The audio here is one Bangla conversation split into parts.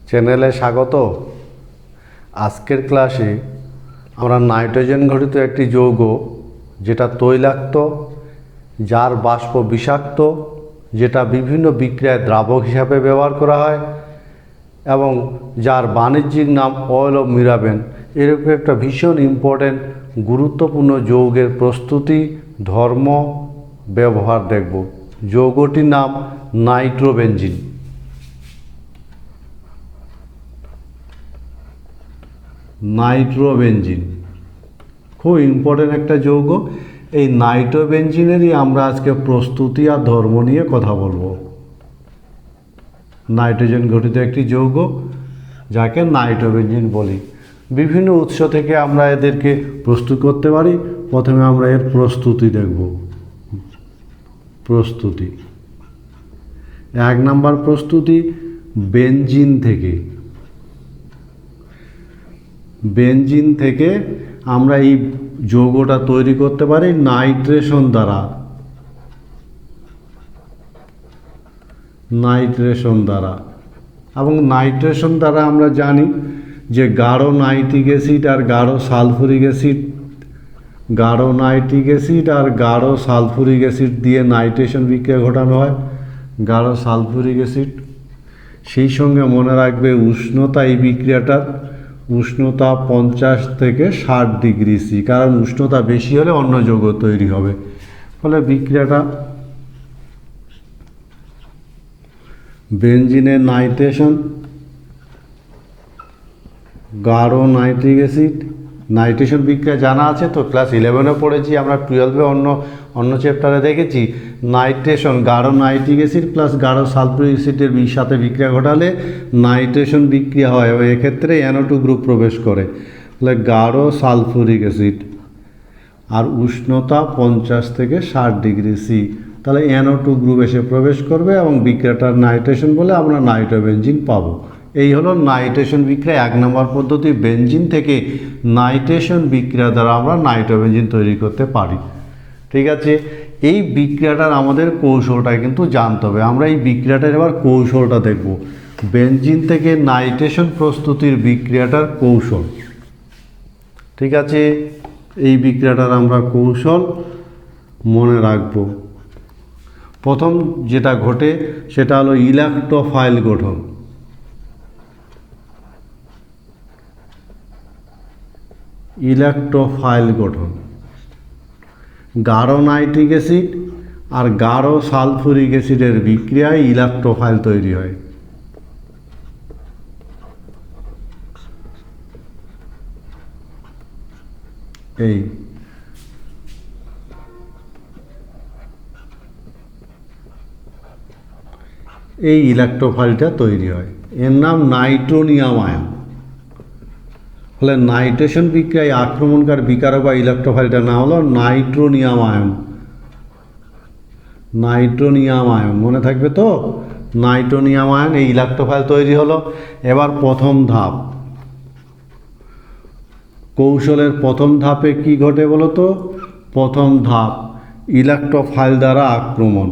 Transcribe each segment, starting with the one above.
চ্যানেলে স্বাগত। আজকের ক্লাসে আমরা নাইট্রোজেন ঘটিত একটি যৌগ যেটা তৈলাক্ত, যার বাষ্প বিষাক্ত, যেটা বিভিন্ন বিক্রিয়ায় দ্রাবক হিসাবে ব্যবহার করা হয় এবং যার বাণিজ্যিক নাম অয়েল অফ মিরাবেন, এরকম একটা ভীষণ ইম্পর্টেন্ট গুরুত্বপূর্ণ যৌগের প্রস্তুতি, ধর্ম, ব্যবহার দেখব। যৌগটির নাম নাইট্রোবেনজিন। নাইট্রোবেনজিন খুব ইম্পর্টেন্ট একটা যৌগ। এই নাইট্রোবেনজিনেরই আমরা আজকে প্রস্তুতি আর ধর্ম নিয়ে কথা বলবো। নাইট্রোজেন ঘটিত একটি যৌগ যাকে নাইট্রোবেনজিন বলি। বিভিন্ন উৎস থেকে আমরা এদেরকে প্রস্তুত করতে পারি। প্রথমে আমরা এর প্রস্তুতি দেখব। প্রস্তুতি 1 নম্বর প্রস্তুতি বেনজিন থেকে। বেনজিন থেকে আমরা এই যৌগটা তৈরি করতে পারি নাইট্রেশন দ্বারা। নাইট্রেশন দ্বারা এবং নাইট্রেশন দ্বারা আমরা জানি যে গাঢ় নাইট্রিক অ্যাসিড আর গাঢ় সালফুরিক অ্যাসিড, গাঢ় নাইট্রিক অ্যাসিড আর গাঢ় সালফুরিক অ্যাসিড দিয়ে নাইট্রেশন বিক্রিয়া ঘটানো হয়। গাঢ় সালফুরিক অ্যাসিড, সেই সঙ্গে মনে রাখবে উষ্ণতা এই বিক্রিয়াটার উষ্ণতা 50 থেকে 60 ডিগ্রি সি, কারণ উষ্ণতা বেশি হলে অন্য যৌগ তৈরি হবে। ফলে বিক্রিয়াটা বেনজিনের নাইট্রেশন, গাঢ় নাইট্রিক অ্যাসিড, নাইট্রেশন বিক্রিয়া জানা আছে তো, ক্লাস 11-এ পড়েছি, আমরা 12-এ অন্য চ্যাপ্টারে দেখেছি। নাইট্রেশন গাঢ় নাইট্রিক অ্যাসিড প্লাস গাঢ় সালফুরিক অ্যাসিডের সাথে বিক্রিয়া ঘটালে নাইট্রেশন বিক্রিয়া হয় এবং এক্ষেত্রে NO2 গ্রুপ প্রবেশ করে। তাহলে গাঢ় সালফুরিক অ্যাসিড আর উষ্ণতা 50 থেকে 60 ডিগ্রি সি, তাহলে NO2 গ্রুপ এসে প্রবেশ করবে এবং বিক্রিয়াটার নাইট্রেশন বলে আমরা নাইট্রোবেনজিন পাবো। এই হলো নাইট্রেশন বিক্রিয়া 1 নম্বর পদ্ধতি। বেনজিন থেকে নাইট্রেশন বিক্রিয়া দ্বারা আমরা নাইট্রোবেনজিন তৈরি করতে পারি। ঠিক আছে, এই বিক্রিয়াটার আমাদের কৌশলটা কিন্তু জানতে হবে। আমরা এই বিক্রিয়াটার এবার কৌশলটা দেখব। বেনজিন থেকে নাইট্রেশন প্রস্তুতির বিক্রিয়াটার কৌশল। ঠিক আছে, এই বিক্রিয়াটার আমরা কৌশল মনে রাখব। প্রথম যেটা ঘটে সেটা হলো ইলেক্ট্রোফাইল গঠন। ইলেক্ট্রোফাইল গঠন, গাঢ় নাইট্রিক অ্যাসিড আর গাঢ় সালফুরিক অ্যাসিডের বিক্রিয়ায় ইলেক্ট্রোফাইল তৈরি হয়। এই ইলেক্ট্রোফাইলটা তৈরি হয়, এর নাম নাইট্রোনিয়াম আয়ন। ফলে নাইট্রেশন বিক্রিয়ায় আক্রমণকারী বিকারক বা ইলেক্ট্রোফাইলটার নাম হলো নাইট্রোনিয়াম আয়ন। নাইট্রোনিয়াম আয়ন মনে থাকবে তো, নাইট্রোনিয়াম আয়ন। এই ইলেক্ট্রোফাইল তৈরি হলো। এবার প্রথম ধাপ, কৌশলের প্রথম ধাপে কি ঘটে বলো তো? প্রথম ধাপ ইলেক্ট্রোফাইল দ্বারা আক্রমণ।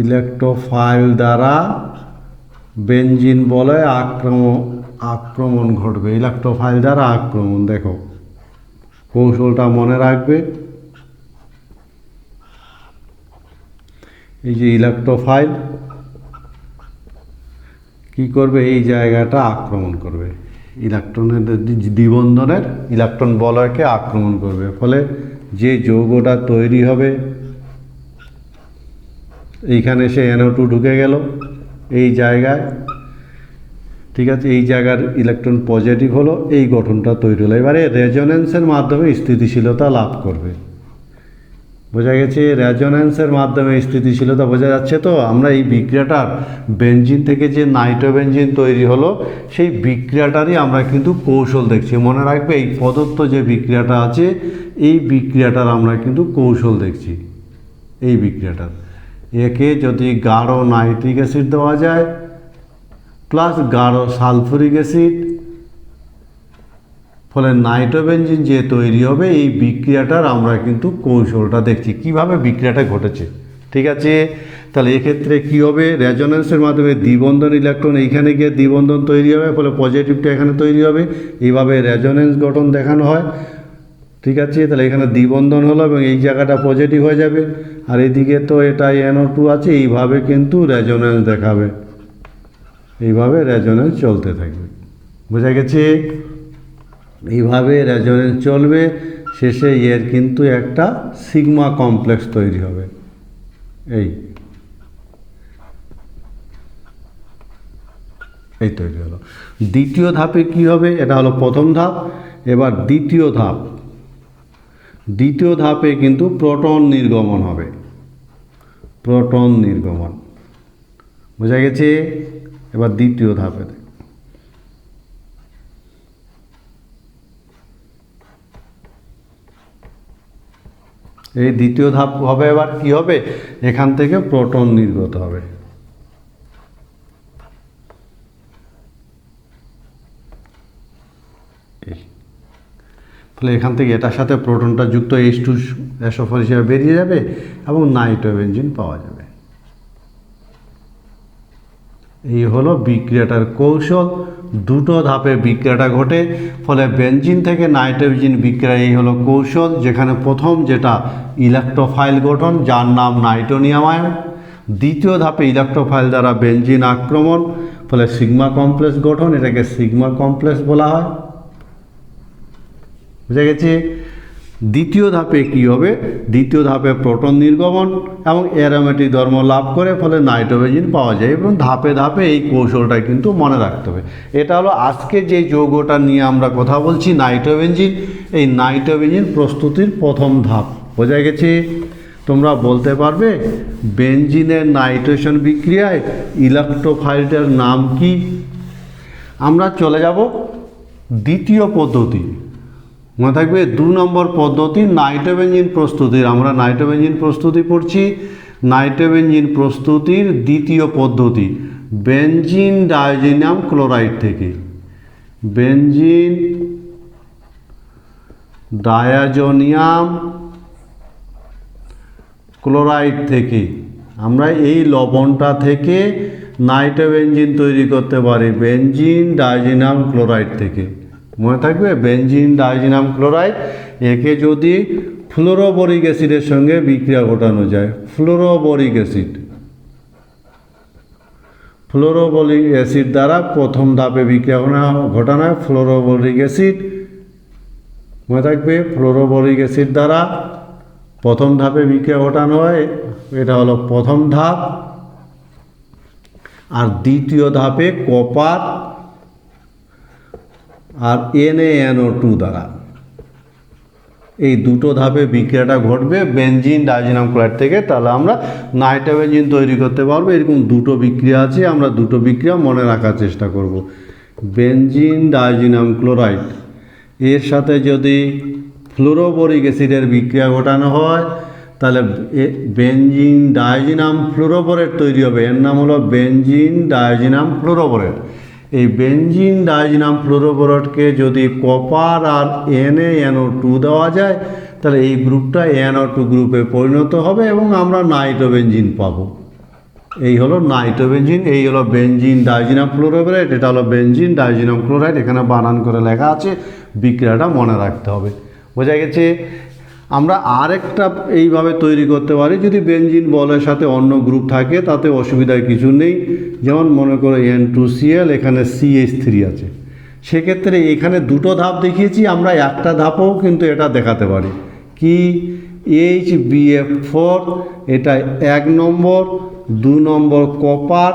ইলেক্ট্রোফাইল দ্বারা বেনজিন বলে আক্রমণ ঘটবে। ইলেক্ট্রোফাইল দ্বারা আক্রমণ, দেখো কৌশলটা মনে রাখবে। এই যে ইলেক্ট্রোফাইল কি করবে, এই জায়গাটা আক্রমণ করবে, ইলেকট্রনের দ্বিবন্ধনের ইলেকট্রন বলয়কে আক্রমণ করবে। ফলে যে যৌগটা তৈরি হবে, এইখানে সে NO2 ঢুকে গেল এই জায়গায়। ঠিক আছে, এই জায়গার ইলেকট্রন পজিটিভ হলো, এই গঠনটা তৈরি হলো। এবারে রেজোন্যান্সের মাধ্যমে স্থিতিশীলতা লাভ করবে। বোঝা গেছে? রেজোন্যান্সের মাধ্যমে স্থিতিশীলতা বোঝা যাচ্ছে তো। আমরা এই বিক্রিয়াটার বেনজিন থেকে যে নাইট্রোবেনজিন তৈরি হলো, সেই বিক্রিয়াটারই আমরা কিন্তু কৌশল দেখছি। মনে রাখবে, এই প্রদত্ত যে বিক্রিয়াটা আছে, এই বিক্রিয়াটার আমরা কিন্তু কৌশল দেখছি। এই বিক্রিয়াটার একে যদি গাঢ় নাইট্রিক অ্যাসিড দেওয়া যায় প্লাস গাঢ় সালফুরিক অ্যাসিড ফলে নাইট্রোবেনজিন যে তৈরি হবে এই বিক্রিয়াটার আমরা কিন্তু কৌশলটা দেখছি কিভাবে বিক্রিয়াটা ঘটেছে। ঠিক আছে, তাহলে এক্ষেত্রে কী হবে, রেজোন্যান্সের মাধ্যমে দ্বিবন্ধন ইলেকট্রন এইখানে গিয়ে দ্বিবন্ধন তৈরি হবে, ফলে পজিটিভটা এখানে তৈরি হবে, এইভাবে রেজোন্যান্স গঠন দেখানো হয়। ঠিক আছে, তাহলে এখানে দ্বিবন্ধন হলো এবং এই জায়গাটা পজিটিভ হয়ে যাবে, আর এদিকে তো এটা NO2 আছে, এইভাবে কিন্তু রেজোন্যান্স দেখাবে, এইভাবে রেজোন্যান্স চলতে থাকবে। বোঝা গেছে? এইভাবে রেজোন্যান্স চলবে, শেষে এর কিন্তু একটা সিগমা কমপ্লেক্স তৈরি হবে। এই তৈরি হলো। দ্বিতীয় ধাপে কি হবে, এটা হলো প্রথম ধাপ। এবার দ্বিতীয় ধাপে কিন্তু প্রোটন নির্গমন হবে, প্রোটন নির্গমন। বোঝা গেছে? এবার দ্বিতীয় ধাপে এই দ্বিতীয় ধাপ হবে, এবার কি হবে, এখান থেকে প্রোটন নির্গত হবে। ফলে এখান থেকে এটার সাথে প্রোটনটা যুক্ত H2SO4 হিসেবে বেরিয়ে যাবে এবং নাইট্রোবেনজিন পাওয়া যাবে। এই হলো বিক্রিয়াটার কৌশল। দুটো ধাপে বিক্রিয়াটা ঘটে, ফলে বেনজিন থেকে নাইট্রোবেনজিন বিক্রিয়া এই হলো কৌশল, যেখানে প্রথম যেটা ইলেকট্রোফাইল গঠন যার নাম নাইট্রোনিয়াম আয়ন, দ্বিতীয় ধাপে ইলেকট্রোফাইল দ্বারা বেনজিন আক্রমণ, ফলে সিগমা কমপ্লেক্স গঠন, এটাকে সিগমা কমপ্লেক্স বলা হয়। বুঝা গেছে? দ্বিতীয় ধাপে কি হবে, দ্বিতীয় ধাপে প্রোটন নির্গমন এবং অ্যারোমেটিক ধর্ম লাভ করে, ফলে নাইট্রোবেনজিন পাওয়া যায়। এবং ধাপে ধাপে এই কৌশলটা কিন্তু মনে রাখতে হবে। এটা হলো আজকে যে যৌগটা নিয়ে আমরা কথা বলছি, নাইট্রোবেনজিন। এই নাইট্রোবেনজিন প্রস্তুতির প্রথম ধাপ। বোঝা গেছে? তোমরা বলতে পারবে বেনজিনের নাইট্রেশন বিক্রিয়ায় ইলেকট্রোফাইলটার নাম কি? আমরা চলে যাব দ্বিতীয় পদ্ধতি, মনে থাকবে 2 নম্বর পদ্ধতি নাইট্রোবেনজিন প্রস্তুতির। আমরা নাইট্রোবেনজিন প্রস্তুতি পড়ছি, নাইট্রোবেনজিন প্রস্তুতির দ্বিতীয় পদ্ধতি বেনজিন ডাইজিনাম ক্লোরাইড থেকে। বেনজিন ডায়াজোনিয়াম ক্লোরাইড থেকে আমরা এই লবণটা থেকে নাইট্রোবেনজিন তৈরি করতে পারি, বেনজিন ডাইজিনাম ক্লোরাইড থেকে। মনে থাকবে বেনজিন ডাইজিনাম ক্লোরাইড, একে যদি ফ্লোরোবোরিক অ্যাসিডের সঙ্গে বিক্রিয়া ঘটানো যায়, ফ্লোরোবোরিক অ্যাসিড দ্বারা প্রথম ধাপে বিক্রিয়া ঘটানো হয় ফ্লোরোবোরিক অ্যাসিড। মনে থাকবে ফ্লোরোবোরিক অ্যাসিড দ্বারা প্রথম ধাপে বিক্রিয়া ঘটানো হয়, এটা হলো প্রথম ধাপ। আর দ্বিতীয় ধাপে কপার আর NaNO2 দ্বারা, এই দুটো ধাপে বিক্রিয়াটা ঘটবে বেনজিন ডাইজিনাম ক্লোরাইড থেকে। তাহলে আমরা নাইট্রোবেনজিন তৈরি করতে পারবো। এরকম দুটো বিক্রিয়া আছে, আমরা দুটো বিক্রিয়া মনে রাখার চেষ্টা করব। বেনজিন ডাইজিনাম ক্লোরাইড এর সাথে যদি ফ্লোরোবোরিক অ্যাসিডের বিক্রিয়া ঘটানো হয়, তাহলে বেনজিন ডাইজিনাম ফ্লোরোবোরেট তৈরি হবে। এর নাম হলো বেনজিন ডাইজিনাম ফ্লোরোবোরেট। এই বেনজিন ডাইজিনাম ফ্লোরোবোরেটকে যদি কপার আর NaNO2 দেওয়া যায়, তাহলে এই গ্রুপটা NO2 গ্রুপে পরিণত হবে এবং আমরা নাইট্রোবেনজিন পাবো। এই হলো নাইট্রোবেনজিন, এই হলো বেনজিন ডাইজিনাম ফ্লোরোবোরেট, এটা হলো বেনজিন ডাইজিনাম ক্লোরাইড। এখানে বানান করে লেখা আছে, বিক্রিয়াটা মনে রাখতে হবে। বোঝা গেছে? আমরা আরেকটা এইভাবে তৈরি করতে পারি, যদি বেনজিন বলের সাথে অন্য গ্রুপ থাকে তাতে অসুবিধার কিছু নেই। যেমন মনে করো N2Cl, এখানে CH3 আছে, সেক্ষেত্রে এখানে দুটো ধাপ দেখিয়েছি, আমরা একটা ধাপও কিন্তু এটা দেখাতে পারি কি, HBF4, এটা 1 নম্বর, 2 নম্বর কপার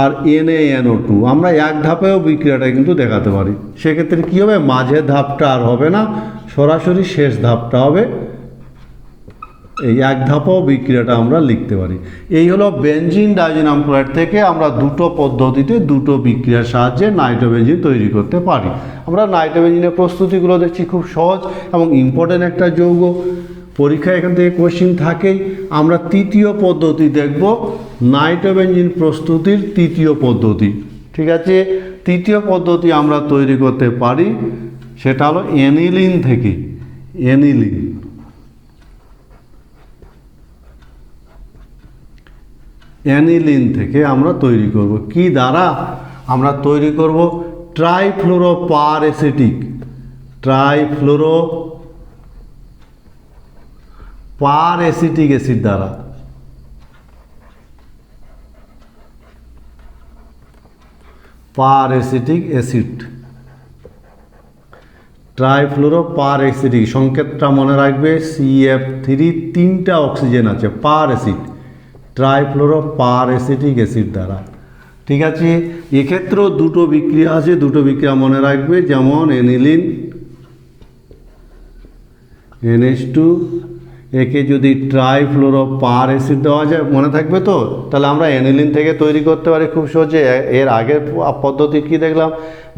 আর NaNO2, আমরা এক ধাপেও বিক্রিয়াটা কিন্তু দেখাতে পারি। সেক্ষেত্রে কী হবে, মাঝের ধাপটা আর হবে না, সরাসরি শেষ ধাপটা হবে। এই এক ধাপেও বিক্রিয়াটা আমরা লিখতে পারি। এই হলো বেনজিন ডাইজিনাম ক্লোরাইড থেকে আমরা দুটো পদ্ধতিতে দুটো বিক্রিয়ার সাহায্যে নাইট্রোবেনজিন তৈরি করতে পারি। আমরা নাইট্রোবেনজিনের প্রস্তুতিগুলো দেখছি খুব সহজ এবং ইম্পর্টেন্ট একটা যৌগ, পরীক্ষায় এখান থেকে কোশ্চেন থাকেই। আমরা তৃতীয় পদ্ধতি দেখব, নাইট্রোবেনজিন প্রস্তুতির তৃতীয় পদ্ধতি। ঠিক আছে, তৃতীয় পদ্ধতি আমরা তৈরি করতে পারি সেটা হলো অ্যানিলিন থেকে। অ্যানিলিন, অ্যানিলিন থেকে আমরা তৈরি করব কি দ্বারা? আমরা তৈরি করব ট্রাইফ্লোরোপার অ্যাসিটিক, ট্রাইফ্লোরোপার অ্যাসিটিক অ্যাসিড দ্বারা। পার অ্যাসিটিক অ্যাসিড, ট্রাইফ্লোরোপার অ্যাসিটিক, সংকেতটা মনে রাখবে CF3, 3টা অক্সিজেন আছে, পার অ্যাসিড, ট্রাইফ্লোরোপার অ্যাসিটিক অ্যাসিড দ্বারা। ঠিক আছে, এক্ষেত্রেও দুটো বিক্রিয়া আছে, দুটো বিক্রিয়া মনে রাখবে, যেমন অ্যানিলিন NH2, একে যদি ট্রাইফ্লোরোপার অ্যাসিড দেওয়া যায়, মনে থাকবে তো, তাহলে আমরা অ্যানিলিন থেকে তৈরি করতে পারি খুব সহজে। এর আগের পদ্ধতি কি দেখলাম?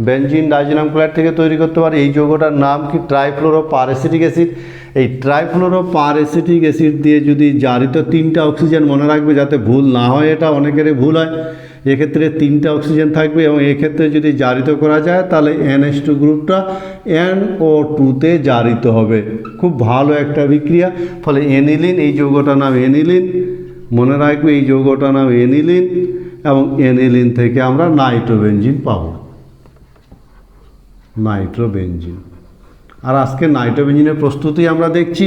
বেনজিন ডাইজিনাম ক্লোরাইড থেকে তৈরি করতে পারি। এই যৌগটার নাম কি? ট্রাইফ্লোরোপার অ্যাসিটিক অ্যাসিড। এই ট্রাইফ্লোরোপার অ্যাসিটিক অ্যাসিড দিয়ে যদি জারিত 3টা অক্সিজেন, মনে রাখবে যাতে ভুল না হয়, এটা অনেকেরই ভুল হয়, এক্ষেত্রে 3টা অক্সিজেন থাকবে এবং এক্ষেত্রে যদি জারিত করা যায় তাহলে NH2 গ্রুপটা NO2-তে জারিত হবে। খুব ভালো একটা বিক্রিয়া। ফলে অ্যানিলিন, এই যৌগটার নাম অ্যানিলিন, মনে রাখবে এই যৌগটার নাম অ্যানিলিন, এবং অ্যানিলিন থেকে আমরা নাইট্রোবেনজিন পাব, নাইট্রোবেনজিন। আর আজকে নাইট্রোবেনজিনের প্রস্তুতি আমরা দেখছি।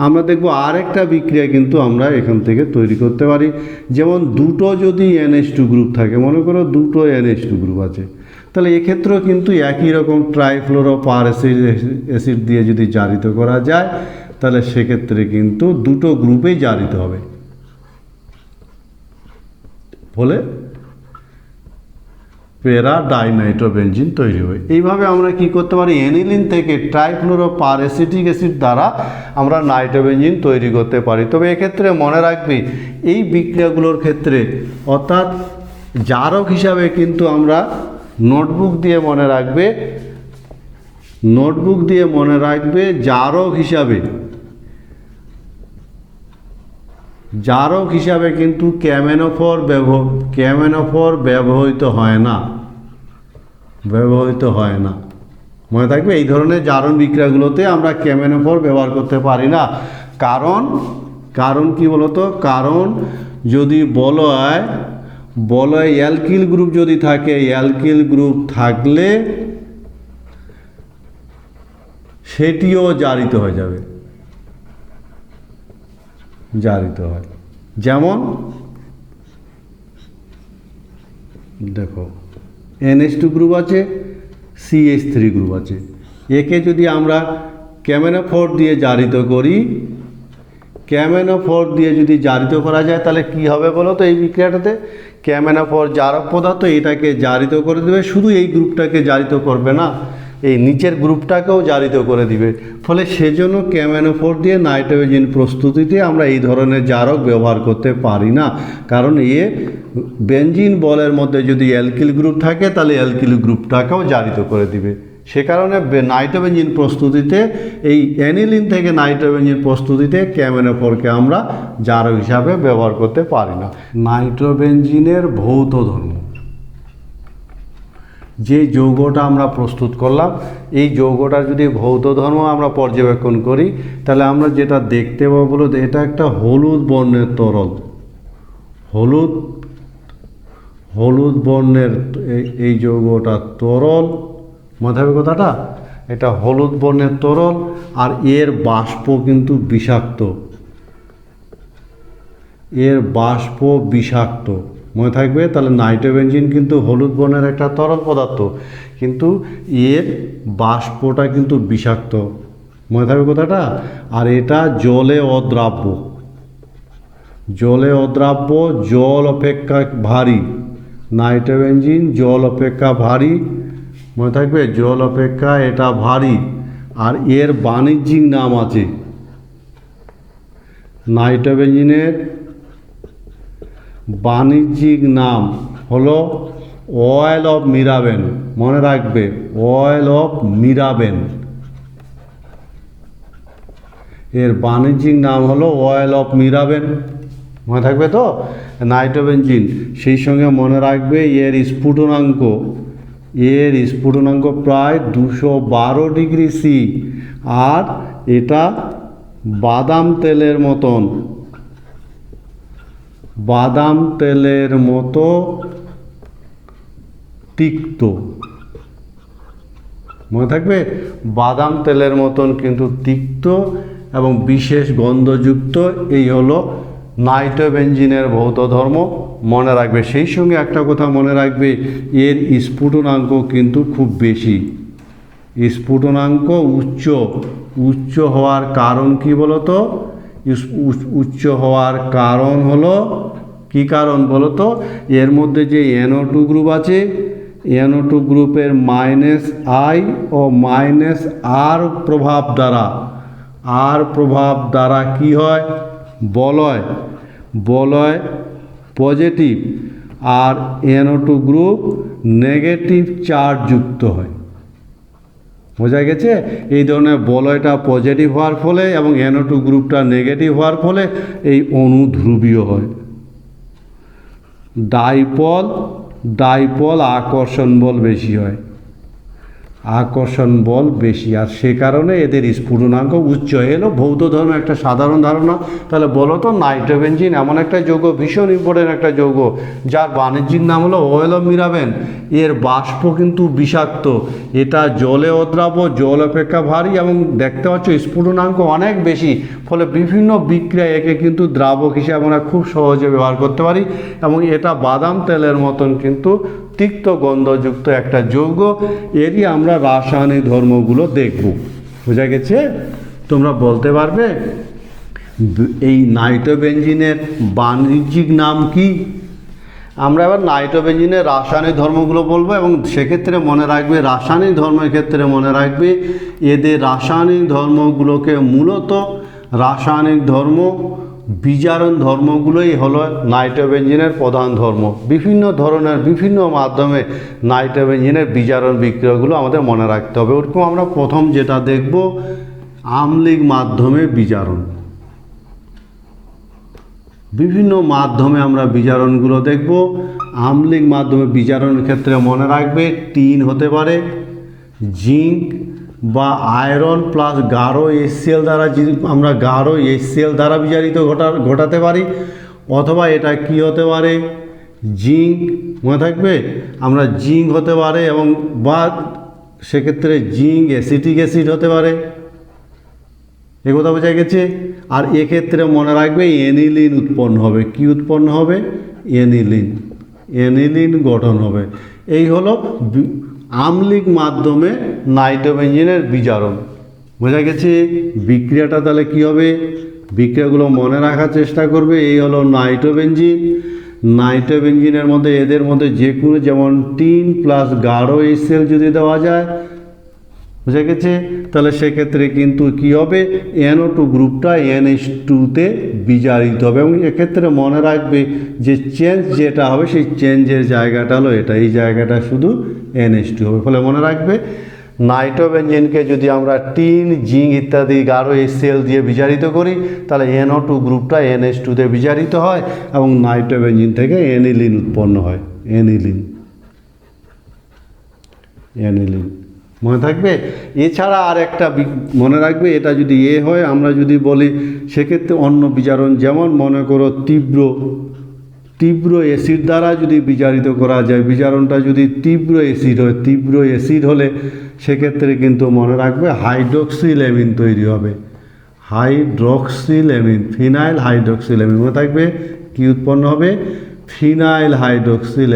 আমরা দেখব আর একটা বিক্রিয়া কিন্তু আমরা এখান থেকে তৈরি করতে পারি। যেমন দুটো যদি NH2 গ্রুপ থাকে, মনে করো দুটো NH2 গ্রুপ আছে, তাহলে এক্ষেত্রেও কিন্তু একই রকম ট্রাইফ্লোরোপার অ্যাসিড দিয়ে যদি জারিত করা যায়, তাহলে সেক্ষেত্রে কিন্তু দুটো গ্রুপেই জারিত হবে, ফলে প্যারা ডাইনাইট্রোবেনজিন তৈরি হয়। এইভাবে আমরা কি করতে পারি? অ্যানিলিন থেকে ট্রাইফ্লোরোপার অ্যাসিটিক অ্যাসিড দ্বারা আমরা নাইট্রোবেনজিন তৈরি করতে পারি। তবে এক্ষেত্রে মনে রাখবে এই বিক্রিয়াগুলোর ক্ষেত্রে, অর্থাৎ জারক হিসাবে কিন্তু আমরা নোটবুক দিয়ে মনে রাখবে, নোটবুক দিয়ে মনে রাখবে জারক হিসাবে, জারক হিসাবে কিন্তু ক্যামেনোফর ব্যবহৃত হয় না, ব্যবহৃত হয় না। মনে থাকবে এই ধরনের জারণ বিক্রিয়াগুলোতে আমরা ক্যামেনোফর ব্যবহার করতে পারি না। কারণ কি বলতো? কারণ যদি বলয় অ্যালকিল গ্রুপ যদি থাকে, অ্যালকিল গ্রুপ থাকলে সেটিও জারিত হয়ে যাবে, জারিত হয়। যেমন দেখো NH2 গ্রুপ আছে, CH3 গ্রুপ আছে, একে যদি আমরা ক্যামেনোফর দিয়ে জারিত করি, ক্যামেনোফর দিয়ে যদি জারিত করা যায় তাহলে কি হবে বলো তো? এই বিক্রিয়াটাতে ক্যামেনোফর জারক পদার্থ এটাকে জারিত করে দেবে, শুধু এই গ্রুপটাকে জারিত করবে না, এই নিচের গ্রুপটাকেও জারিত করে দিবে। ফলে সেজন্য ক্যামেনোফর দিয়ে নাইট্রোবেনজিন প্রস্তুতিতে আমরা এই ধরনের জারক ব্যবহার করতে পারি না। কারণ বেনজিন বলের মধ্যে যদি অ্যালকিল গ্রুপ থাকে তাহলে অ্যালকিল গ্রুপটাকেও জারিত করে দিবে। সে কারণে নাইট্রোবেনজিন প্রস্তুতিতে, এই অ্যানিলিন থেকে নাইট্রোবেনজিন প্রস্তুতিতে ক্যামেনোফরকে আমরা জারক হিসাবে ব্যবহার করতে পারি না। নাইট্রোবেনজিনের ভৌত ধর্ম, যে যৌগটা আমরা প্রস্তুত করলাম, এই যৌগটার যদি ভৌত ধর্ম আমরা পর্যবেক্ষণ করি তাহলে আমরা যেটা দেখতে পাবো বলো, এটা একটা হলুদ বর্ণের তরল, হলুদ বর্ণের এই যৌগটা তরল, মাথায় কথাটা, এটা হলুদ বর্ণের তরল, আর এর বাষ্প কিন্তু বিষাক্ত, এর বাষ্প বিষাক্ত, মনে থাকবে। তাহলে নাইট্রোবেনজিন কিন্তু হলুদ বর্ণের একটা তরল পদার্থ, কিন্তু এর বাষ্পটা কিন্তু বিষাক্ত, মনে থাকবে কথাটা। আর এটা জলে অদ্রাব্য, জলে অদ্রাব্য, জল অপেক্ষা ভারী, নাইট্রোবেনজিন জল অপেক্ষা ভারী, মনে থাকবে, জল অপেক্ষা এটা ভারী। আর এর বাণিজ্যিক নাম আছে, নাইট্রোবেনজিনের বাণিজ্যিক নাম হলো অয়েল অফ মিরাবেন, মনে রাখবে, অয়েল অফ মিরাবেন, এর বাণিজ্যিক নাম হলো অয়েল অফ মিরাবেন, মনে থাকবে তো নাইট্রোবেনজিন। সেই সঙ্গে মনে রাখবে এর স্ফুটনাঙ্ক এর স্ফুটনাঙ্ক প্রায় 212 ডিগ্রি সি, আর এটা বাদাম তেলের মতো তিক্ত। মনে থাকবে, বাদাম তেলের মতন কিন্তু তিক্ত এবং বিশেষ গন্ধযুক্ত। এই হলো নাইট্রোবেনজিনের ভৌত ধর্ম, মনে রাখবে। সেই সঙ্গে একটা কথা মনে রাখবে, এর স্ফুটনাঙ্ক কিন্তু খুব বেশি। স্ফুটনাঙ্ক উচ্চ হওয়ার কারণ কি বলতো? উচ্চ হওয়ার কারণ হলো, কি কারণ বলতো? এর মধ্যে যে NO2 গ্রুপ আছে, NO2 গ্রুপের -I ও -R প্রভাব দ্বারা কি হয়? বলয় পজিটিভ আর NO2 গ্রুপ নেগেটিভ চার্জ যুক্ত হয়। বোঝা গেছে? এই ধরনের বলয়টা পজিটিভ হওয়ার ফলে এবং NO2 গ্রুপটা নেগেটিভ হওয়ার ফলে এই অণু ধ্রুবীয় হয়। ডাইপল আকর্ষণ বল বেশি হয়, আর সে কারণে এদের স্ফুটনাঙ্ক উচ্চ। এলো ভৌত ধর্ম একটা সাধারণ ধারণা। তাহলে বলো তো, নাইট্রোবেনজিন এমন একটা যৌগ, ভীষণ ইম্পর্টেন্ট একটা যৌগ, যার বাণিজ্যিক নাম হলো অয়েল অফ মিরাবেন। এর বাষ্প কিন্তু বিষাক্ত, এটা জলে অদ্রাব্য, জল অপেক্ষা ভারী এবং দেখতে পাচ্ছ স্ফুটনাঙ্ক অনেক বেশি। ফলে বিভিন্ন বিক্রিয়ায় একে কিন্তু দ্রাবক হিসেবে আমরা খুব সহজে ব্যবহার করতে পারি, এবং এটা বাদাম তেলের মতন কিন্তু তিক্ত গন্ধযুক্ত একটা যৌগ। এরই আমরা রাসায়নিক ধর্মগুলো দেখব। বোঝা গেছে? তোমরা বলতে পারবে এই নাইট্রোবেনজিনের বাণিজ্যিক নাম কি? আমরা এবার নাইট্রোবেনজিনের রাসায়নিক ধর্মগুলো বলবো, এবং সেক্ষেত্রে মনে রাখবে, রাসায়নিক ধর্মের ক্ষেত্রে মনে রাখবে এদের রাসায়নিক ধর্মগুলোকে মূলত রাসায়নিক ধর্ম, বিজারণ ধর্মগুলোই হলো নাইট্রোবেনজিনের প্রধান ধর্ম। বিভিন্ন ধরনের বিভিন্ন মাধ্যমে নাইট্রোবেনজিনের বিজারণ বিক্রিয়াগুলো আমাদের মনে রাখতে হবে। ওরকম আমরা প্রথম যেটা দেখব, আম্লিক মাধ্যমে বিজারণ। বিভিন্ন মাধ্যমে আমরা বিজারণগুলো দেখব। আম্লিক মাধ্যমে বিজারণের ক্ষেত্রে মনে রাখবে টিন হতে পারে, জিঙ্ক বা আয়রন প্লাস গাঢ় HCl দ্বারা, আমরা গাঢ় HCl দ্বারা বিজারিত ঘটাতে পারি। অথবা এটা কি হতে পারে? জিঙ্ক, মনে থাকবে, আমরা জিঙ্ক হতে পারে, এবং বা সেক্ষেত্রে জিঙ্ক অ্যাসিটিক অ্যাসিড হতে পারে। এ কথা বোঝা গেছে? আর এক্ষেত্রে মনে রাখবে অ্যানিলিন উৎপন্ন হবে। কি উৎপন্ন হবে? অ্যানিলিন গঠন হবে। এই হলো আম্লিক মাধ্যমে নাইট্রোবেনজিনের বিজারণ। বোঝা গেছে? বিক্রিয়াটা তাহলে কি হবে? বিক্রিয়াগুলো মনে রাখার চেষ্টা করবে। এই হলো নাইট্রোবেনজিনের মধ্যে, এদের মধ্যে যে কোনো, যেমন টিন প্লাস গাঢ় HCl যদি দেওয়া যায়, বুঝা গেছে? তাহলে সেক্ষেত্রে কিন্তু কি হবে? NO2 গ্রুপটা NH2-তে বিজারিত হবে, এবং এক্ষেত্রে মনে রাখবে যে চেঞ্জ যেটা হবে, সেই চেঞ্জের জায়গাটা হলো এটা, এই জায়গাটা শুধু NH2 হবে। ফলে মনে রাখবে নাইট্রোবেনজিনকে যদি আমরা টিন, জিঙ্ক ইত্যাদি গাঢ় HCl দিয়ে বিজারিত করি, তাহলে NO2 গ্রুপটা NH2-তে বিজারিত হয় এবং নাইট্রোবেনজিন থেকে অ্যানিলিন উৎপন্ন হয়। অ্যানিলিন মনে থাকবে। এছাড়া আর একটা মনে রাখবে, এটা যদি হয়, আমরা যদি বলি সেক্ষেত্রে অন্য বিজারণ, যেমন মনে করো তীব্র অ্যাসিড দ্বারা যদি বিজারিত করা যায়, বিজারণটা যদি তীব্র অ্যাসিড হয়, তীব্র অ্যাসিড হলে সেক্ষেত্রে কিন্তু মনে রাখবে হাইড্রক্সিল অ্যামিন তৈরি হবে। ফিনাইল হাইড্রক্সিল অ্যামিন, মনে থাকবে কি উৎপন্ন হবে? ফিনাইল হাইড্রক্সিল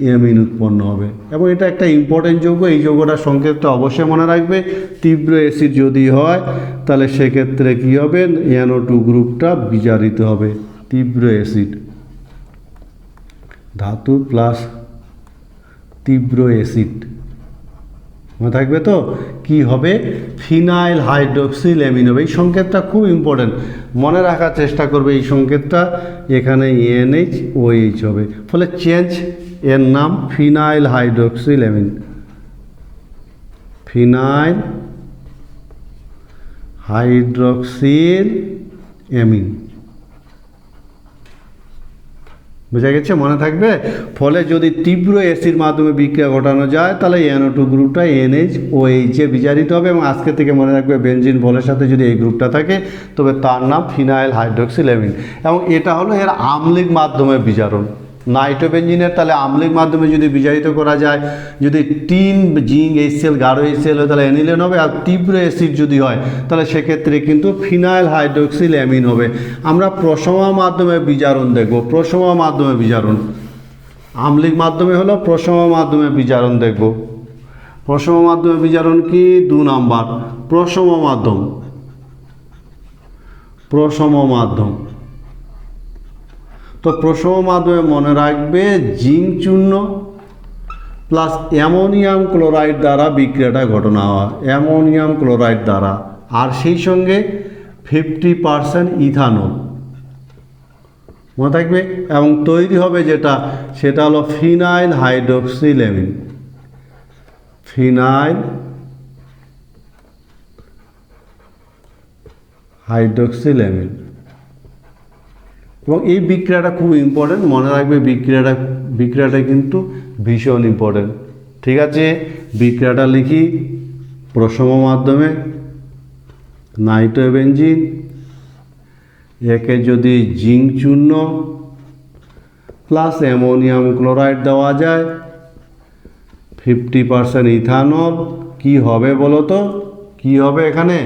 অ্যামিন উৎপন্ন হবে, এবং এটা একটা ইম্পর্টেন্ট যৌগ। এই যৌগটার সংকেতটা অবশ্যই মনে রাখবে। তীব্র অ্যাসিড যদি হয়, তাহলে সেক্ষেত্রে কি হবে? NO2 গ্রুপটা বিজারিত হবে। তীব্র অ্যাসিড, ধাতু প্লাস তীব্র অ্যাসিড, মনে থাকবে তো? কি হবে? ফিনাইল হাইড্রক্সিল অ্যামিন হবে। এই সংকেতটা খুব ইম্পর্টেন্ট, মনে রাখার চেষ্টা করবে। এই সংকেতটা এখানে NH-OH হবে, ফলে চেঞ্জ, এর নাম phenyl hydroxyl amine. Phenyl hydroxyl amine. বোঝা গেছে, মনে থাকবে। ফলে যদি তীব্র এসির মাধ্যমে বিক্রিয়া ঘটানো যায় তাহলে NO2 গ্রুপটা NH OH এ বিজারিত হবে, এবং আজকে থেকে মনে রাখবে বেনজিন বলের সাথে যদি এই গ্রুপটা থাকে তবে তার নাম ফিনাইল হাইড্রক্সিল অ্যামিন, এবং এটা হলো এর আম্লিক মাধ্যমে বিজারণ। নাইট্রোবেনজিনের তাহলে আম্লিক মাধ্যমে যদি বিজারিত করা যায়, যদি টিন জিঙ্ক HCl গাঢ় HCl হয় তাহলে অ্যানিলেন হবে, আর তীব্র অ্যাসিড যদি হয় তাহলে সেক্ষেত্রে কিন্তু ফিনাইল হাইড্রক্সিল অ্যামিন হবে। আমরা প্রশমা মাধ্যমে বিজারণ দেখব, প্রশমা মাধ্যমে বিজারণ। আম্লিক মাধ্যমে হলো, প্রশমা মাধ্যমে বিজারণ দেখব। প্রশমা মাধ্যমে বিজারণ কি? 2 নাম্বার প্রশমা মাধ্যম। প্রশমা মাধ্যম, তো প্রশমা মাধ্যমে মনে রাখবে জিঙ্ক চূর্ণ প্লাস অ্যামোনিয়াম ক্লোরাইড দ্বারা বিক্রিয়াটা ঘটনা হয়, অ্যামোনিয়াম ক্লোরাইড দ্বারা, আর সেই সঙ্গে 50% ইথানল মনে থাকবে, এবং তৈরি হবে যেটা সেটা হলো phenyl hydroxyl amine. Phenyl hydroxyl amine, এবং এই বিক্রিয়াটা খুব ইম্পর্টেন্ট, মনে রাখবে বিক্রিয়াটা কিন্তু ভীষণ ইম্পর্টেন্ট। ঠিক আছে, বিক্রিয়াটা লিখি। প্রশমা মাধ্যমে নাইট্রোবেনজিন, একে যদি জিঙ্ক চূর্ণ প্লাস অ্যামোনিয়াম ক্লোরাইড দেওয়া যায়, 50% ইথানল, কি হবে বলো তো? কি হবে এখানে?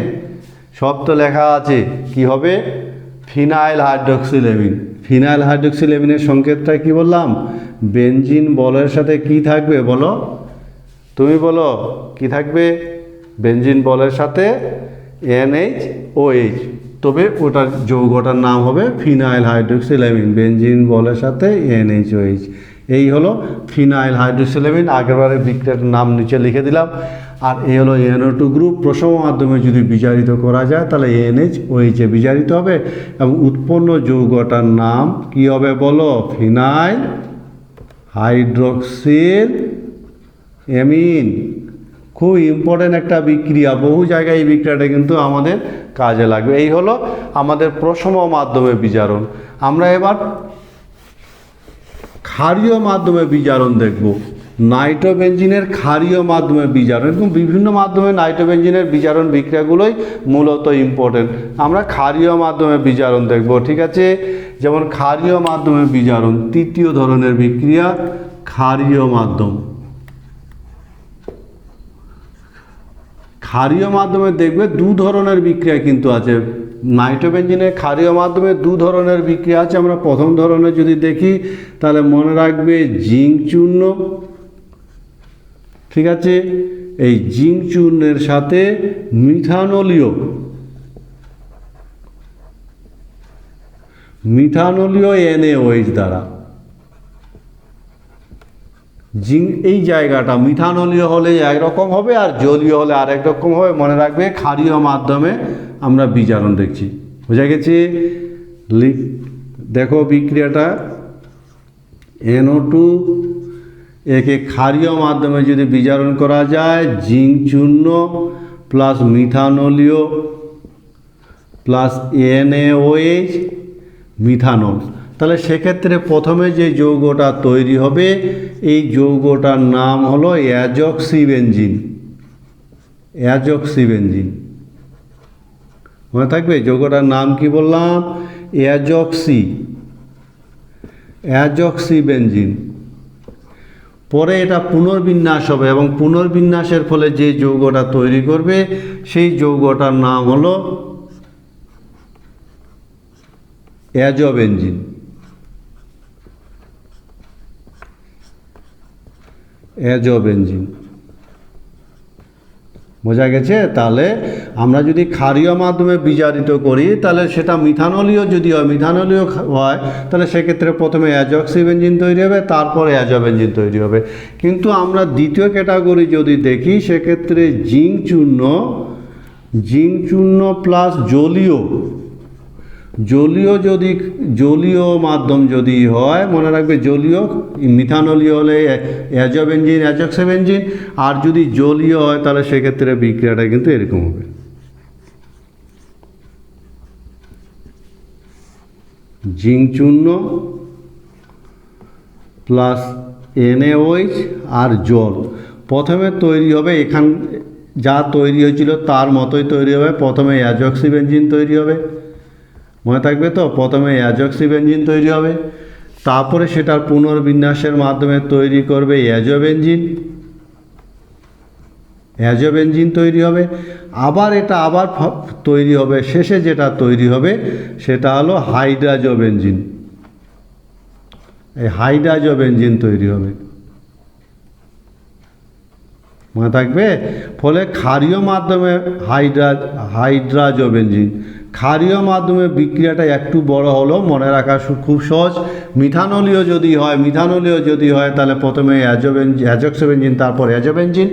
সব তো লেখা আছে, কি হবে? Phenyl hydroxyl amine. Phenyl hydroxyl অ্যামিনের সংকেতটা কি বললাম? বেনজিন বলের সাথে কি থাকবে বলো? তুমি বলো কি থাকবে? বেনজিন বলের সাথে NH OH, তবে ওটার যৌগটার নাম হবে ফিনাইল হাইড্রক্সিল অ্যামিন। বেনজিন বলের সাথে NH OH, এই হলো ফিনাইল হাইড্রক্সিল অ্যামিন। আগেরবারে বিক্রিয়াটার নাম নিচে লিখে দিলাম। আর এই হলো NO2 গ্রুপ। প্রশমা মাধ্যমে যদি বিজারিত করা যায় তাহলে NH OH এ বিজারিত হবে, এবং উৎপন্ন যৌগটার নাম কি হবে বলো? Phenyl hydroxyl amine. খুব ইম্পর্টেন্ট একটা বিক্রিয়া, বহু জায়গায় এই বিক্রিয়াটা কিন্তু আমাদের কাজে লাগবে। এই হলো আমাদের প্রশমা মাধ্যমে বিজারণ। আমরা এবার ক্ষারীয় মাধ্যমে বিজারণ দেখব। নাইট্রোবেনজিনের ক্ষারীয় মাধ্যমে বিজারণ, এবং বিভিন্ন মাধ্যমে নাইট্রোবেনজিনের বিজারণ বিক্রিয়াগুলোই মূলত ইম্পর্টেন্ট। আমরা ক্ষারীয় মাধ্যমে বিজারণ দেখব। ঠিক আছে, যেমন ক্ষারীয় মাধ্যমে বিজারণ, তৃতীয় ধরনের বিক্রিয়া ক্ষারীয় মাধ্যম। ক্ষারীয় মাধ্যমে দেখবে 2 ধরনের বিক্রিয়া কিন্তু আছে। নাইট্রোবেনজিনের ক্ষারীয় মাধ্যমে 2 ধরনের বিক্রিয়া আছে। আমরা প্রথম ধরনের যদি দেখি তাহলে মনে রাখবে জিঙ্ক চূর্ণ। ঠিক আছে, এই জিঙ্ক চূর্ণের সাথে মিথানলীয় NaOH দ্বারা, জিঙ্ক এই জায়গাটা মিথানলীয় হলে একরকম হবে আর জলীয় হলে আরেক রকম হবে। মনে রাখবে ক্ষারীয় মাধ্যমে আমরা বিজারণ দেখছি। বোঝা গেছে? দেখো বিক্রিয়াটা NO2 একে ক্ষারীয় মাধ্যমে যদি বিজারণ করা যায়, জিঙ্ক চূর্ণ প্লাস মিথানলীয় প্লাস NaOH মিথানল, তাহলে সেক্ষেত্রে প্রথমে যে যৌগটা তৈরি হবে এই যৌগটার নাম হলো অ্যাজক্সিবেনজিন। অ্যাজক্সিবেনজিন মনে থাকবে, যৌগটার নাম কি বললাম? অ্যাজক্সিবেনজিন। পরে এটা পুনর্বিন্যাস হবে, এবং পুনর্বিন্যাসের ফলে যে যৌগটা তৈরি করবে সেই যৌগটার নাম হলো অ্যাজোবেনজিন। অ্যাজোবেনজিন বোঝা গেছে? তাহলে আমরা যদি ক্ষারীয় মাধ্যমে বিজারিত করি তাহলে সেটা মিথানলীয় যদি হয়, মিথানলীয় হয় তাহলে সেক্ষেত্রে প্রথমে অ্যাজক্সিবেনজিন তৈরি হবে, তারপরে অ্যাজোবেনজিন তৈরি হবে। কিন্তু আমরা দ্বিতীয় ক্যাটাগরি যদি দেখি সেক্ষেত্রে জিঙ্ক চূর্ণ প্লাস জলীয় মাধ্যম যদি হয়, মনে রাখবে জলীয় মিথানলীয় হলে অ্যাজোবেনজিন অ্যাজক্সিবেনজিন, আর যদি জলীয় হয় তাহলে সেক্ষেত্রে বিক্রিয়াটা কিন্তু এরকম হবে। জিঙ্ক চূর্ণ প্লাস NaOH আর জল। প্রথমে তৈরি হবে এখান যা তৈরি হয়েছিল তার মতোই তৈরি হবে। প্রথমে অ্যাজক্সি বেঞ্জিন তৈরি হবে, মনে থাকবে তো, প্রথমে অ্যাজক্সি বেঞ্জিন তৈরি হবে, তারপরে সেটার পুনর্বিন্যাসের মাধ্যমে তৈরি করবে অ্যাজোবেঞ্জিন তৈরি হবে। আবার এটা আবার তৈরি হবে, শেষে যেটা তৈরি হবে সেটা হলো হাইড্রাজোবেঞ্জিন। এই হাইড্রাজোবেঞ্জিন তৈরি হবে, মনে থাকবে। ফলে ক্ষারীয় মাধ্যমে হাইড্রাজোবেঞ্জিন, ক্ষারীয় মাধ্যমে বিক্রিয়াটা একটু বড় হলেও মনে রাখা খুব সহজ। মিথানলীয় যদি হয় তাহলে প্রথমে অ্যাজক্সোবেঞ্জিন তারপর অ্যাজোবেঞ্জিন।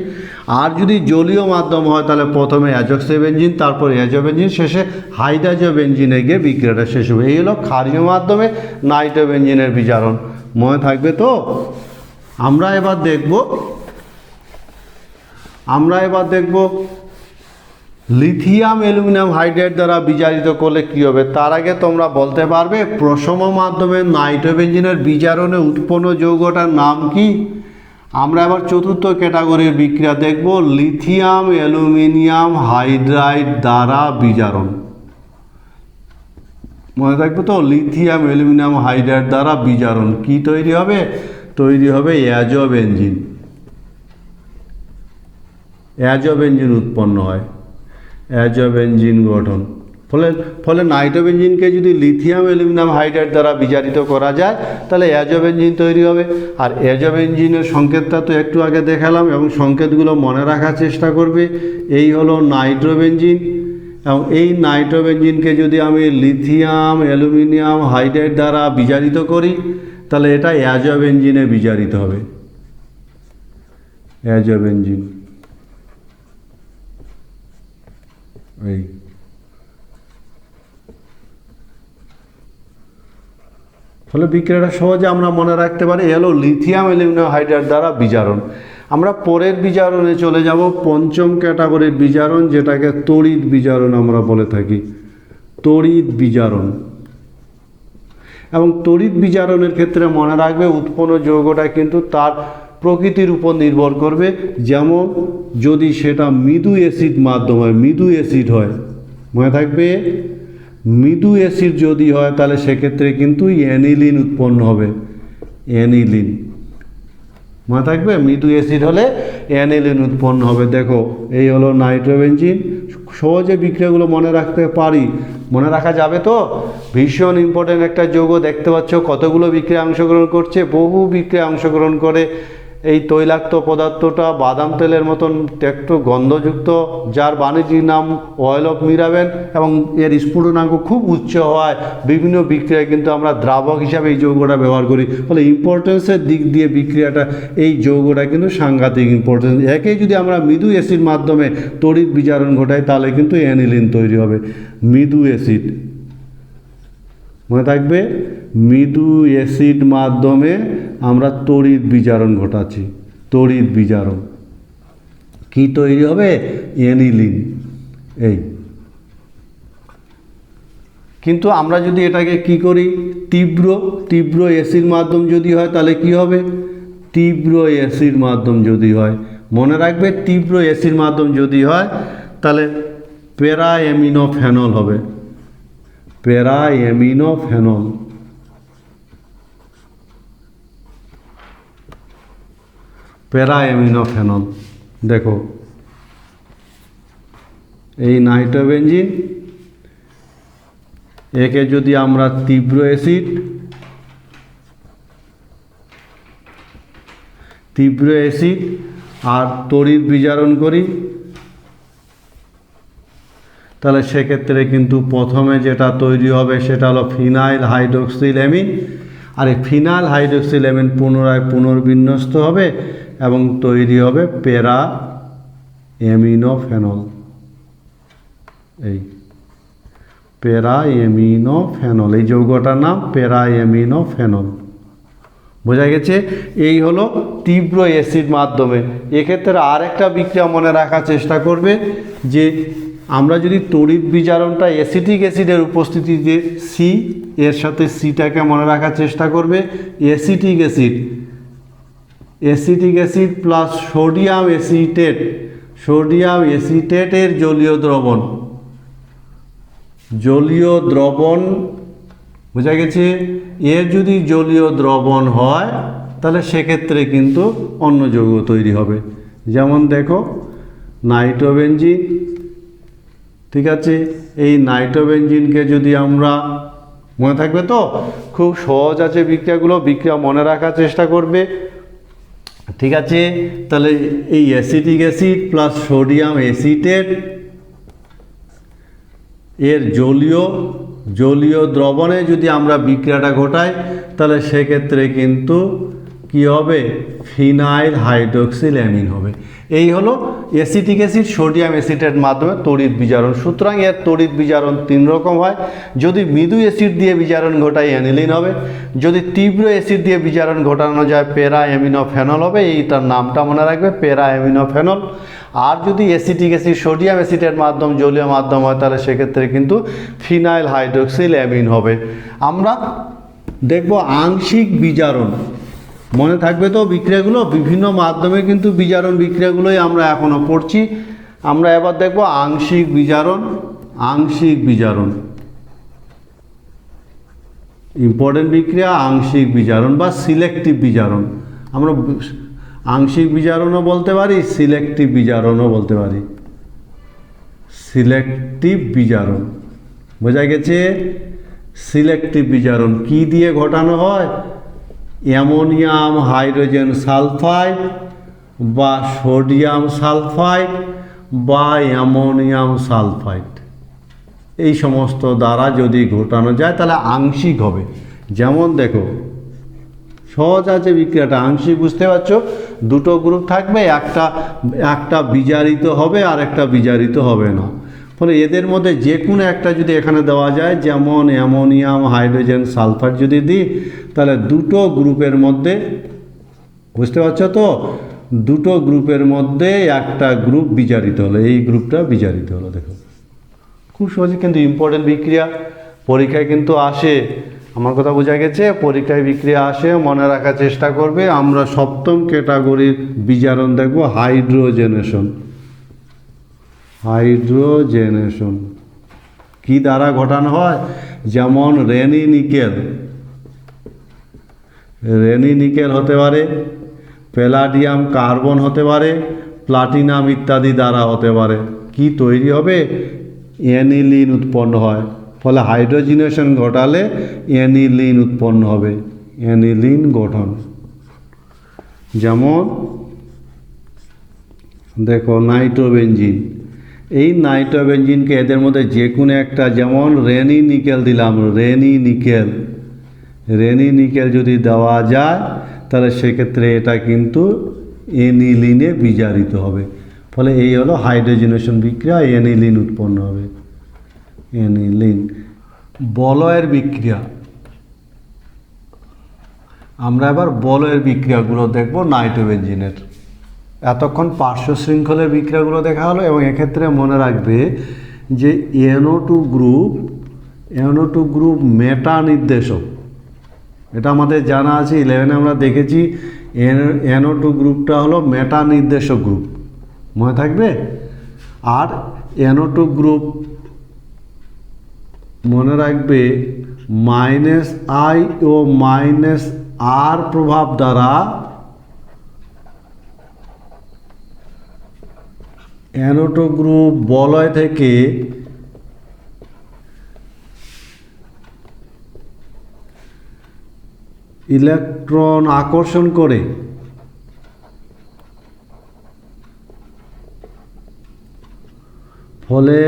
আর যদি জলীয় মাধ্যম হয় তাহলে প্রথমে অ্যাজক্সোবেঞ্জিন তারপর অ্যাজোবেঞ্জিন, শেষে হাইড্রাজোবেঞ্জিনে গিয়ে বিক্রিয়াটা শেষ হবে। এই হলো ক্ষারীয় মাধ্যমে নাইট্রোবেঞ্জিনের বিজারণ, মনে থাকবে তো। আমরা এবার দেখব লিথিয়াম অ্যালুমিনিয়াম হাইড্রাইড দ্বারা বিজারিত করলে কী হবে। তার আগে তোমরা বলতে পারবে প্রশম মাধ্যমে নাইট্রোবেঞ্জিনের বিজারণে উৎপন্ন যৌগটার নাম কি? আমরা এবার চতুর্থ ক্যাটাগরির বিক্রিয়া দেখব, লিথিয়াম অ্যালুমিনিয়াম হাইড্রাইড দ্বারা বিজারণ, মনে থাকবে তো। লিথিয়াম অ্যালুমিনিয়াম হাইড্রাইড দ্বারা বিজারণ কি তৈরি হবে? তৈরি হবে অ্যাজোবেঞ্জিন উৎপন্ন হয়, অ্যাজোবেঞ্জিন গঠন। ফলে নাইট্রোবেঞ্জিনকে যদি লিথিয়াম অ্যালুমিনিয়াম হাইড্রাইড দ্বারা বিজারিত করা যায় তাহলে অ্যাজোবেঞ্জিন তৈরি হবে। আর অ্যাজোবেঞ্জিনের সংকেতটা তো একটু আগে দেখালাম, এবং সংকেতগুলো মনে রাখার চেষ্টা করবে। এই হলো নাইট্রোবেঞ্জিন, এবং এই নাইট্রোবেঞ্জিনকে যদি আমি লিথিয়াম অ্যালুমিনিয়াম হাইড্রাইড দ্বারা বিজারিত করি তাহলে এটা অ্যাজোবেঞ্জিনে বিজারিত হবে, অ্যাজোবেঞ্জিন। এই ফলে বিক্রিয়াটা সহজে আমরা মনে রাখতে পারি, এলো লিথিয়াম অ্যালুমিনিয়াম হাইড্রাইড দ্বারা বিজারণ। আমরা পরের বিজারণে চলে যাব, পঞ্চম ক্যাটাগরির বিজারণ, যেটাকে তড়িৎ বিজারণ আমরা বলে থাকি, তড়িৎ বিজারণ। এবং তড়িৎ বিজারণের ক্ষেত্রে মনে রাখবে উৎপন্ন যৌগটা কিন্তু তার প্রকৃতির উপর নির্ভর করবে। যেমন যদি সেটা মৃদু অ্যাসিড মাধ্যম হয়, মৃদু অ্যাসিড হয়, মনে থাকবে, মৃদু অ্যাসিড যদি হয় তাহলে সেক্ষেত্রে কিন্তু অ্যানিলিন উৎপন্ন হবে, অ্যানিলিন, মনে থাকবে। মৃদু অ্যাসিড হলে অ্যানিলিন উৎপন্ন হবে। দেখো এই হলো নাইট্রোবেঞ্জিন। সহজে বিক্রিয়াগুলো মনে রাখতে পারি, মনে রাখা যাবে তো। ভীষণ ইম্পর্টেন্ট একটা যৌগ, দেখতে পাচ্ছ কতগুলো বিক্রিয়া অংশগ্রহণ করছে, বহু বিক্রিয়া অংশগ্রহণ করে। এই তৈলাক্ত পদার্থটা বাদাম তেলের মতন একটু গন্ধযুক্ত, যার বাণিজ্যিক নাম অয়েল অফ মিরাবেল, এবং এর স্ফুটনাঙ্ক খুব উচ্চ হওয়ায় বিভিন্ন বিক্রিয়ায় কিন্তু আমরা দ্রাবক হিসাবে এই যৌগটা ব্যবহার করি। ফলে ইম্পর্টেন্সের দিক দিয়ে বিক্রিয়াটা, এই যৌগটা কিন্তু সাংঘাতিক ইম্পর্টেন্স। একেই যদি আমরা মৃদু অ্যাসিড মাধ্যমে তড়িৎ বিজারণ ঘটাই তাহলে কিন্তু অ্যানিলিন তৈরি হবে, মৃদু অ্যাসিড, মনে থাকবে। মৃদু অ্যাসিড মাধ্যমে আমরা তড়িৎ বিজারণ ঘটাচ্ছি, তড়িৎ বিজারণ কি তৈরি হবে? অ্যানিলিন। এই কিন্তু আমরা যদি এটাকে কি করি, তীব্র অ্যাসিড মাধ্যম যদি হয় তাহলে কি হবে? তীব্র অ্যাসিড মাধ্যম যদি হয়, মনে রাখবে তীব্র অ্যাসিড মাধ্যম যদি হয় তাহলে প্যারাঅ্যামিনোফেনল হবে, প্যারাঅ্যামিনোফেনল। প্যারাঅ্যামিনোফেনল, দেখো এই নাইট্রোবেঞ্জিন, একে যদি আমরা তীব্র অ্যাসিড আর তড়িৎ বিজারণ করি তাহলে সেক্ষেত্রে কিন্তু প্রথমে যেটা তৈরি হবে সেটা হলো ফিনাইল হাইড্রোক্সিল-অ্যামিন। আর এই ফিনাইল হাইড্রোক্সিল-অ্যামিন পুনরায় পুনর্বিন্যস্ত হবে এবং তৈরি হবে প্যারাঅ্যামিনোফেনল। এই প্যারাঅ্যামিনোফেনল, এই যৌগটার নাম প্যারাঅ্যামিনোফেনল, বোঝা গেছে। এই হলো তীব্র অ্যাসিড মাধ্যমে। এক্ষেত্রে আরেকটা বিক্রিয়া মনে রাখার চেষ্টা করবে, যে আমরা যদি তড়িৎ বিজারণটা অ্যাসিটিক অ্যাসিডের উপস্থিতিতে সি, এর সাথে সিটাকে মনে রাখার চেষ্টা করবে। Acetic acid acetic acid plus sodium অ্যাসিটেটের জলীয় দ্রবণ বোঝা গেছে। এর যদি জলীয় দ্রবণ হয় তাহলে সেক্ষেত্রে কিন্তু অন্য যৌগ তৈরি হবে। যেমন দেখো নাইট্রোবেনজিন, ঠিক আছে, এই নাইট্রোবেনজিনকে যদি আমরা, মনে থাকবে তো, খুব সহজ আছে বিক্রিয়া মনে রাখার চেষ্টা করবে, ঠিক আছে। তাহলে এই acetic acid plus sodium acetate এর জলীয় দ্রবণে যদি আমরা বিক্রিয়াটা ঘটাই তাহলে সেক্ষেত্রে কিন্তু কি হবে, ফিনাইল হাইড্রোক্সিল অ্যামিন হবে। এই হলো অ্যাসিটিক অ্যাসিড সোডিয়াম অ্যাসিটের মাধ্যমে তড়িৎ বিজারণ। সুতরাং এর তড়িৎ বিজারণ 3 রকম হয়। যদি মৃদু অ্যাসিড দিয়ে বিজারণ ঘটায় অ্যানিলিন হবে, যদি তীব্র অ্যাসিড দিয়ে বিজারণ ঘটানো যায় প্যারা অ্যামিনোফেনল হবে, এইটার নামটা মনে রাখবে, প্যারা অ্যামিনোফেনল। আর যদি অ্যাসিটিক অ্যাসিড সোডিয়াম অ্যাসিডের মাধ্যম জলীয় মাধ্যম হয় তাহলে সেক্ষেত্রে কিন্তু ফিনাইল হাইড্রোক্সিল অ্যামিন হবে। আমরা দেখব আংশিক বিজারণ, মনে থাকবে তো বিক্রিয়াগুলো, বিভিন্ন মাধ্যমে কিন্তু বিজারণ বিক্রিয়াগুলোই আমরা এখনও পড়ছি। আমরা এবার দেখব আংশিক বিজারণ ইম্পর্টেন্ট বিক্রিয়া, আংশিক বিজারণ বা সিলেক্টিভ বিজারণ। আমরা আংশিক বিজারণও বলতে পারি, সিলেক্টিভ বিজারণও বলতে পারি। সিলেক্টিভ বিজারণ বোঝা গেছে। সিলেক্টিভ বিজারণ কি দিয়ে ঘটানো হয়, অ্যামোনিয়াম হাইড্রোজেন সালফাইড বা সোডিয়াম সালফাইড বা অ্যামোনিয়াম সালফাইড, এই সমস্ত দ্বারা যদি ঘটানো যায় তাহলে আংশিক হবে। যেমন দেখো সহজ আছে বিক্রিয়াটা, আংশিক বুঝতে পারছো, দুটো গ্রুপ থাকবে, একটা বিজারিত হবে আর একটা বিজারিত হবে না। ফলে এদের মধ্যে যে কোনো একটা যদি এখানে দেওয়া যায়, যেমন অ্যামোনিয়াম হাইড্রোজেন সালফার যদি দিই তাহলে দুটো গ্রুপের মধ্যে, বুঝতে পারছো তো, দুটো গ্রুপের মধ্যে একটা গ্রুপ বিজারিত হলো, এই গ্রুপটা বিজারিত হলো। দেখো খুব সহজে, কিন্তু ইম্পর্টেন্ট বিক্রিয়া, পরীক্ষায় কিন্তু আসে। আমার কথা বোঝা গেছে, পরীক্ষায় বিক্রিয়া আসে, মনে রাখার চেষ্টা করবে। আমরা সপ্তম ক্যাটাগরির বিজারণ দেখব হাইড্রোজেনেশন। কি দ্বারা ঘটানো হয়, যেমন রেনি নিকেল হতে পারে, প্যালাডিয়াম কার্বন হতে পারে, প্লাটিনাম ইত্যাদি দ্বারা হতে পারে। কি তৈরি হবে, অ্যানিলিন উৎপন্ন হয়। ফলে হাইড্রোজেনেশন ঘটালে অ্যানিলিন উৎপন্ন হবে, অ্যানিলিন গঠন। যেমন দেখো নাইট্রোবেনজিন, এই নাইট্রোবেনজিনকে এদের মধ্যে যে কোনো একটা, যেমন রেনি নিকেল দিলাম, রেনি নিকেল যদি দেওয়া যায় তাহলে সেক্ষেত্রে এটা কিন্তু অ্যানিলিনে বিজারিত হবে। ফলে এই হলো হাইড্রোজেনেশন বিক্রিয়া, অ্যানিলিন উৎপন্ন হবে, অ্যানিলিন। বলয়ের বিক্রিয়া, আমরা এবার বলয়ের বিক্রিয়াগুলো দেখব নাইট্রোবেনজিনের। এতক্ষণ পার্শ্ব শৃঙ্খলের বিক্রিয়াগুলো দেখা হলো, এবং এক্ষেত্রে মনে রাখবে যে NO2 গ্রুপ মেটা নির্দেশক, এটা আমাদের জানা আছে, 11-এ আমরা দেখেছি। NO2 গ্রুপটা হলো মেটা নির্দেশক গ্রুপ, মনে থাকবে। আর NO2 গ্রুপ মনে রাখবে -I ও -R প্রভাব দ্বারা NO2 গ্রুপ বলয় থেকে ইলেকট্রন আকর্ষণ করে ফলে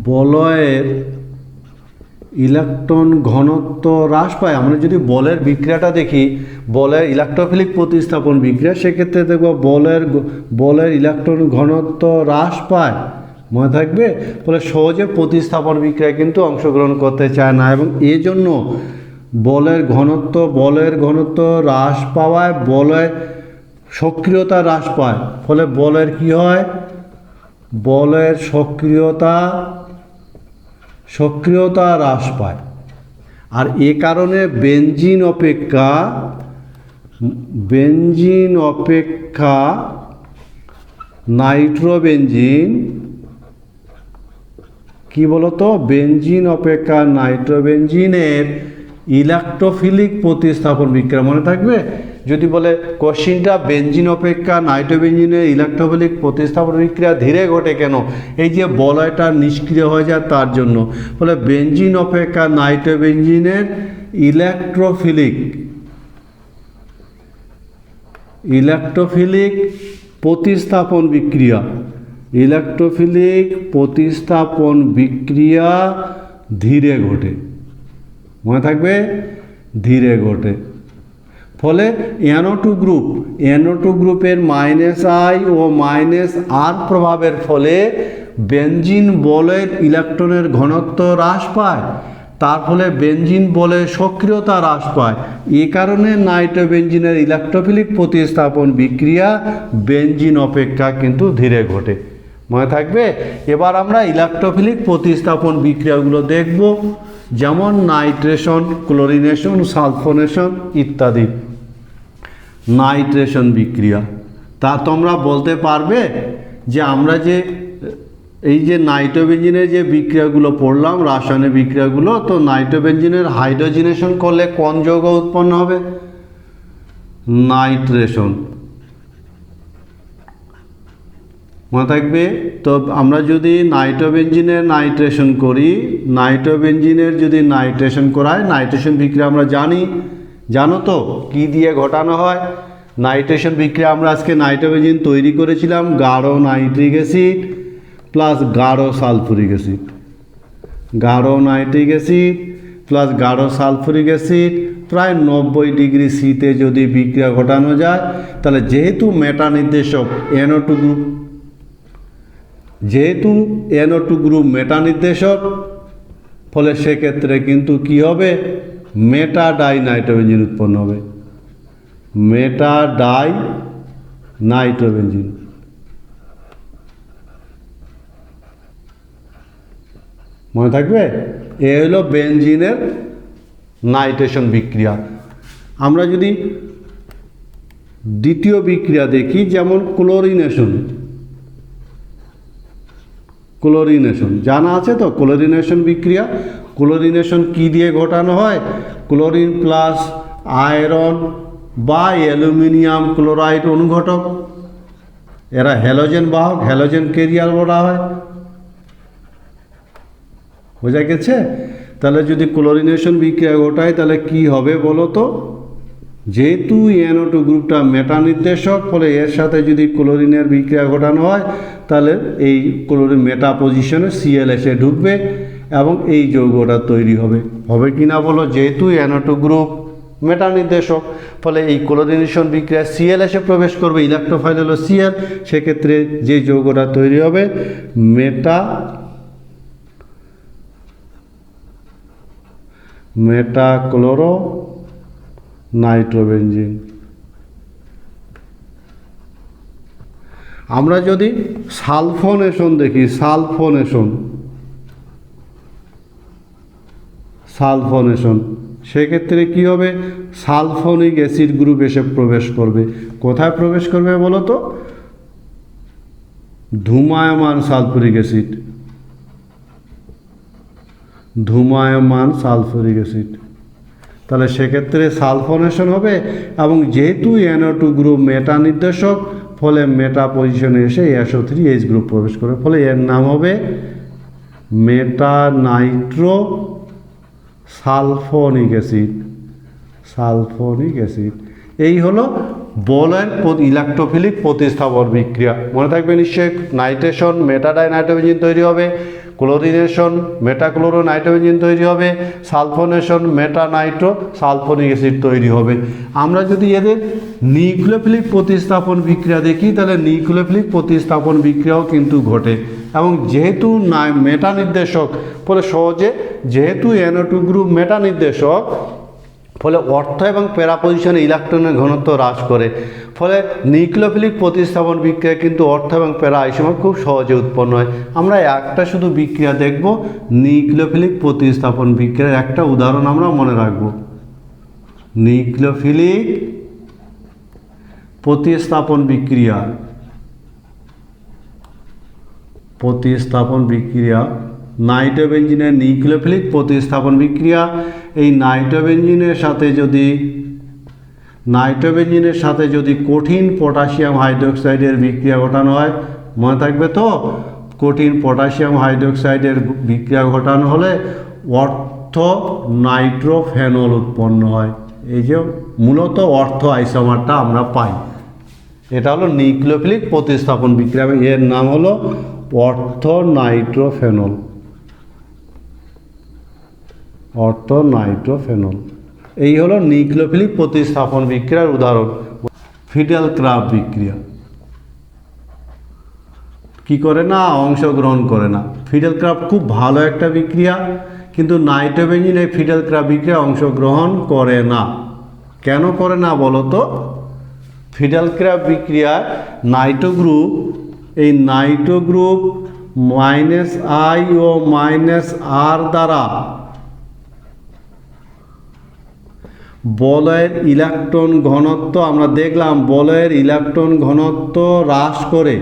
বলয়ের ইলেকট্রন ঘনত্ব হ্রাস পায়। আমরা যদি বলের বিক্রিয়াটা দেখি, বলের ইলেকট্রোফিলিক প্রতিস্থাপন বিক্রিয়া, সেক্ষেত্রে দেখব বলের ইলেকট্রন ঘনত্ব হ্রাস পায়, মনে থাকবে। ফলে সহজে প্রতিস্থাপন বিক্রিয়ায় কিন্তু অংশগ্রহণ করতে চায় না, এবং এই জন্য বলের ঘনত্ব হ্রাস পাওয়ায় বলের সক্রিয়তা হ্রাস পায়। ফলে বলের কি হয়, বলের সক্রিয়তা হ্রাস পায়। আর এ কারণে বেনজিন অপেক্ষা বেঞ্জিন অপেক্ষা নাইট্রোবেঞ্জিন, কি বলতো, বেঞ্জিন অপেক্ষা নাইট্রোবেঞ্জিনের ইলেকট্রোফিলিক প্রতিস্থাপন বিক্রিয়া। মনে থাকবে যদি বলে কোশ্চিনটা বেঞ্জিন অপেক্ষা নাইট্রোবেঞ্জিনের ইলেকট্রোফিলিক প্রতিস্থাপন বিক্রিয়া ধীরে ঘটে কেন, এই যে বলয়টা নিষ্ক্রিয় হয়ে যায় তার জন্য। বলে বেঞ্জিন অপেক্ষা নাইট্রোবেঞ্জিনের ইলেকট্রোফিলিক প্রতিস্থাপন বিক্রিয়া, ইলেকট্রোফিলিক প্রতিস্থাপন বিক্রিয়া ধীরে ঘটে। মনে থাকবে ধীরে ঘটে। ফলে NO2 গ্রুপের -I ও -R প্রভাবের ফলে বেঞ্জিন বলয়ের ইলেকট্রনের ঘনত্ব হ্রাস পায়, তার ফলে বেঞ্জিন বলের সক্রিয়তা হ্রাস পায়। এই কারণে নাইট্রোবেঞ্জিনের ইলেকট্রোফিলিক প্রতিস্থাপন বিক্রিয়া বেঞ্জিন অপেক্ষা কিন্তু ধীরে ঘটে। মনে থাকবে। এবার আমরা ইলেকট্রোফিলিক প্রতিস্থাপন বিক্রিয়াগুলো দেখব, যেমন নাইট্রেশন, ক্লোরিনেশন, সালফোনেশন ইত্যাদি। নাইট্রেশন বিক্রিয়া, তা তোমরা বলতে পারবে যে আমরা যে এই যে নাইট্রোবেঞ্জিনের যে বিক্রিয়াগুলো পড়লাম, রাসায়নিক বিক্রিয়াগুলো, তো নাইট্রোবেঞ্জিনের হাইড্রোজিনেশন করলে কোন যৌগ উৎপন্ন হবে? নাইট্রেশন। মনে থাকবে। তো আমরা যদি নাইট্রোবেঞ্জিনের নাইট্রেশন করি, নাইট্রোবেঞ্জিনের যদি নাইট্রেশন করায়, নাইট্রেশন বিক্রিয়া আমরা জানো তো কি দিয়ে ঘটানো হয়? নাইট্রেশন বিক্রিয়া আমরা আজকে নাইট্রোবেঞ্জিন তৈরি করেছিলাম গাঢ় নাইট্রিক অ্যাসিড প্লাস গাঢ় সালফুরিক অ্যাসিড, গাঢ় নাইট্রিক অ্যাসিড প্লাস গাঢ় সালফুরিক অ্যাসিড প্রায় 90 ডিগ্রি সিতে যদি বিক্রিয়া ঘটানো যায়, তাহলে যেহেতু মেটা নির্দেশক NO2 গ্রুপ মেটা নির্দেশক, ফলে সেক্ষেত্রে কিন্তু কি হবে? মেটা ডাই নাইট্রোবেঞ্জিন উৎপন্ন হবে, মেটা ডাই নাইট্রোবেঞ্জিন। মনে থাকবে। এ হলো বেঞ্জিনের নাইট্রেশন বিক্রিয়া। আমরা যদি দ্বিতীয় বিক্রিয়া দেখি, যেমন ক্লোরিনেশন জানা আছে তো। ক্লোরিনেশন বিক্রিয়া, ক্লোরিনেশন কি দিয়ে ঘটানো হয়? ক্লোরিন প্লাস আয়রন বা অ্যালুমিনিয়াম ক্লোরাইড অনুঘটক, এরা হ্যালোজেন বাহক, হ্যালোজেন ক্যারিয়ার বলা হয়। বোঝা গেছে? তাহলে যদি ক্লোরিনেশন বিক্রিয়া ঘটায় তাহলে কি হবে বলো তো? যেহেতু NO2 গ্রুপটা মেটা নির্দেশক, ফলে এর সাথে যদি ক্লোরিনের বিক্রিয়া ঘটানো হয় তাহলে এই ক্লোরিন মেটা পজিশনে Cl এসে ঢুকবে এবং এই যৌগটা তৈরি হবে কি না বলো? যেহেতু NO2 গ্রুপ মেটা নির্দেশক, ফলে এই ক্লোরিনেশন বিক্রিয়া Cl এসে প্রবেশ করবে, ইলেকট্রোফাইল হলো Cl, সেক্ষেত্রে যে যৌগটা তৈরি হবে মেটাক্লোরো নাইট্রোবেঞ্জিন। আমরা যদি সালফোনেশন দেখি, সালফোনেশন সেক্ষেত্রে কি হবে? সালফোনিক অ্যাসিড গ্রুপ এসে প্রবেশ করবে। কোথায় প্রবেশ করবে বলো তো? ধূমায়মান সালফুরিক অ্যাসিড, ধূমায়মান সালফুরিক অ্যাসিড। তাহলে সেক্ষেত্রে সালফোনেশন হবে, এবং যেহেতু NO2 গ্রুপ মেটা নির্দেশক, ফলে মেটা পজিশনে এসে SO3H গ্রুপ প্রবেশ করবে, ফলে এর নাম হবে meta nitro sulphonic acid, sulphonic acid. এই হলো বলয়ের ইলেকট্রোফিলিক প্রতিস্থাপন বিক্রিয়া। মনে থাকবে নিশ্চয়ই। নাইট্রেশন মেটা ডাই নাইট্রোবেঞ্জিন তৈরি হবে, ক্লোরিনেশন মেটাক্লোরো নাইট্রোবেঞ্জিন তৈরি হবে, সালফোনেশন মেটা নাইট্রো সালফোনিক অ্যাসিড তৈরি হবে। আমরা যদি এদের নিউক্লিওফিলিক প্রতিস্থাপন বিক্রিয়া দেখি, তাহলে নিউক্লিওফিলিক প্রতিস্থাপন বিক্রিয়াও কিন্তু ঘটে, এবং যেহেতু মেটা নির্দেশক, ফলে সহজে যেহেতু NO2 গ্রুপ মেটা নির্দেশক, ফলে অর্থ এবং প্যারা পজিশনে ইলেকট্রনের ঘনত্ব হ্রাস করে, ফলে নিউক্লিওফিলিক প্রতিস্থাপন বিক্রিয়া কিন্তু অর্থ এবং প্যারা আইসোমার খুব সহজে উৎপন্ন হয়। আমরা একটা শুধু বিক্রিয়া দেখব, নিউক্লিওফিলিক প্রতিস্থাপন বিক্রিয়ার একটা উদাহরণ আমরা মনে রাখব। নিউক্লিওফিলিক প্রতিস্থাপন বিক্রিয়া নাইট্রোবেনজিনের নিউক্লিওফিলিক প্রতিস্থাপন বিক্রিয়া। এই নাইট্রোবেনজিনের সাথে যদি কঠিন পটাশিয়াম হাইড্রোক্সাইডের বিক্রিয়া ঘটানো হয়, মনে থাকবে তো, কঠিন পটাশিয়াম হাইড্রোক্সাইডের বিক্রিয়া ঘটানো হলে অর্থ নাইট্রোফেনল উৎপন্ন হয়। এই যে মূলত অর্থ আইসোমারটা আমরা পাই, এটা হলো নিউক্লিওফিলিক প্রতিস্থাপন বিক্রিয়া, এর নাম হলো অর্থ নাইট্রোফেনল। এই হলো নিউক্লিওফিলিক প্রতিস্থাপন বিক্রিয়ার উদাহরণ। ফিডেল ক্রাফট বিক্রিয়া কি করে না, অংশগ্রহণ করে না। ফিডেল ক্রাফট খুব ভালো একটা বিক্রিয়া, কিন্তু নাইট্রোবেনজিন এই ফিডেল ক্রাফট বিক্রিয়া অংশগ্রহণ করে না। কেন করে না বলো তো? ফিডেল ক্রাফট বিক্রিয়ায় নাইট্রো গ্রুপ -I ও -R দ্বারা বলয়ের ইলেকট্রন ঘনত্ব, আমরা দেখলাম বলয়ের ইলেকট্রন ঘনত্ব হ্রাস করে,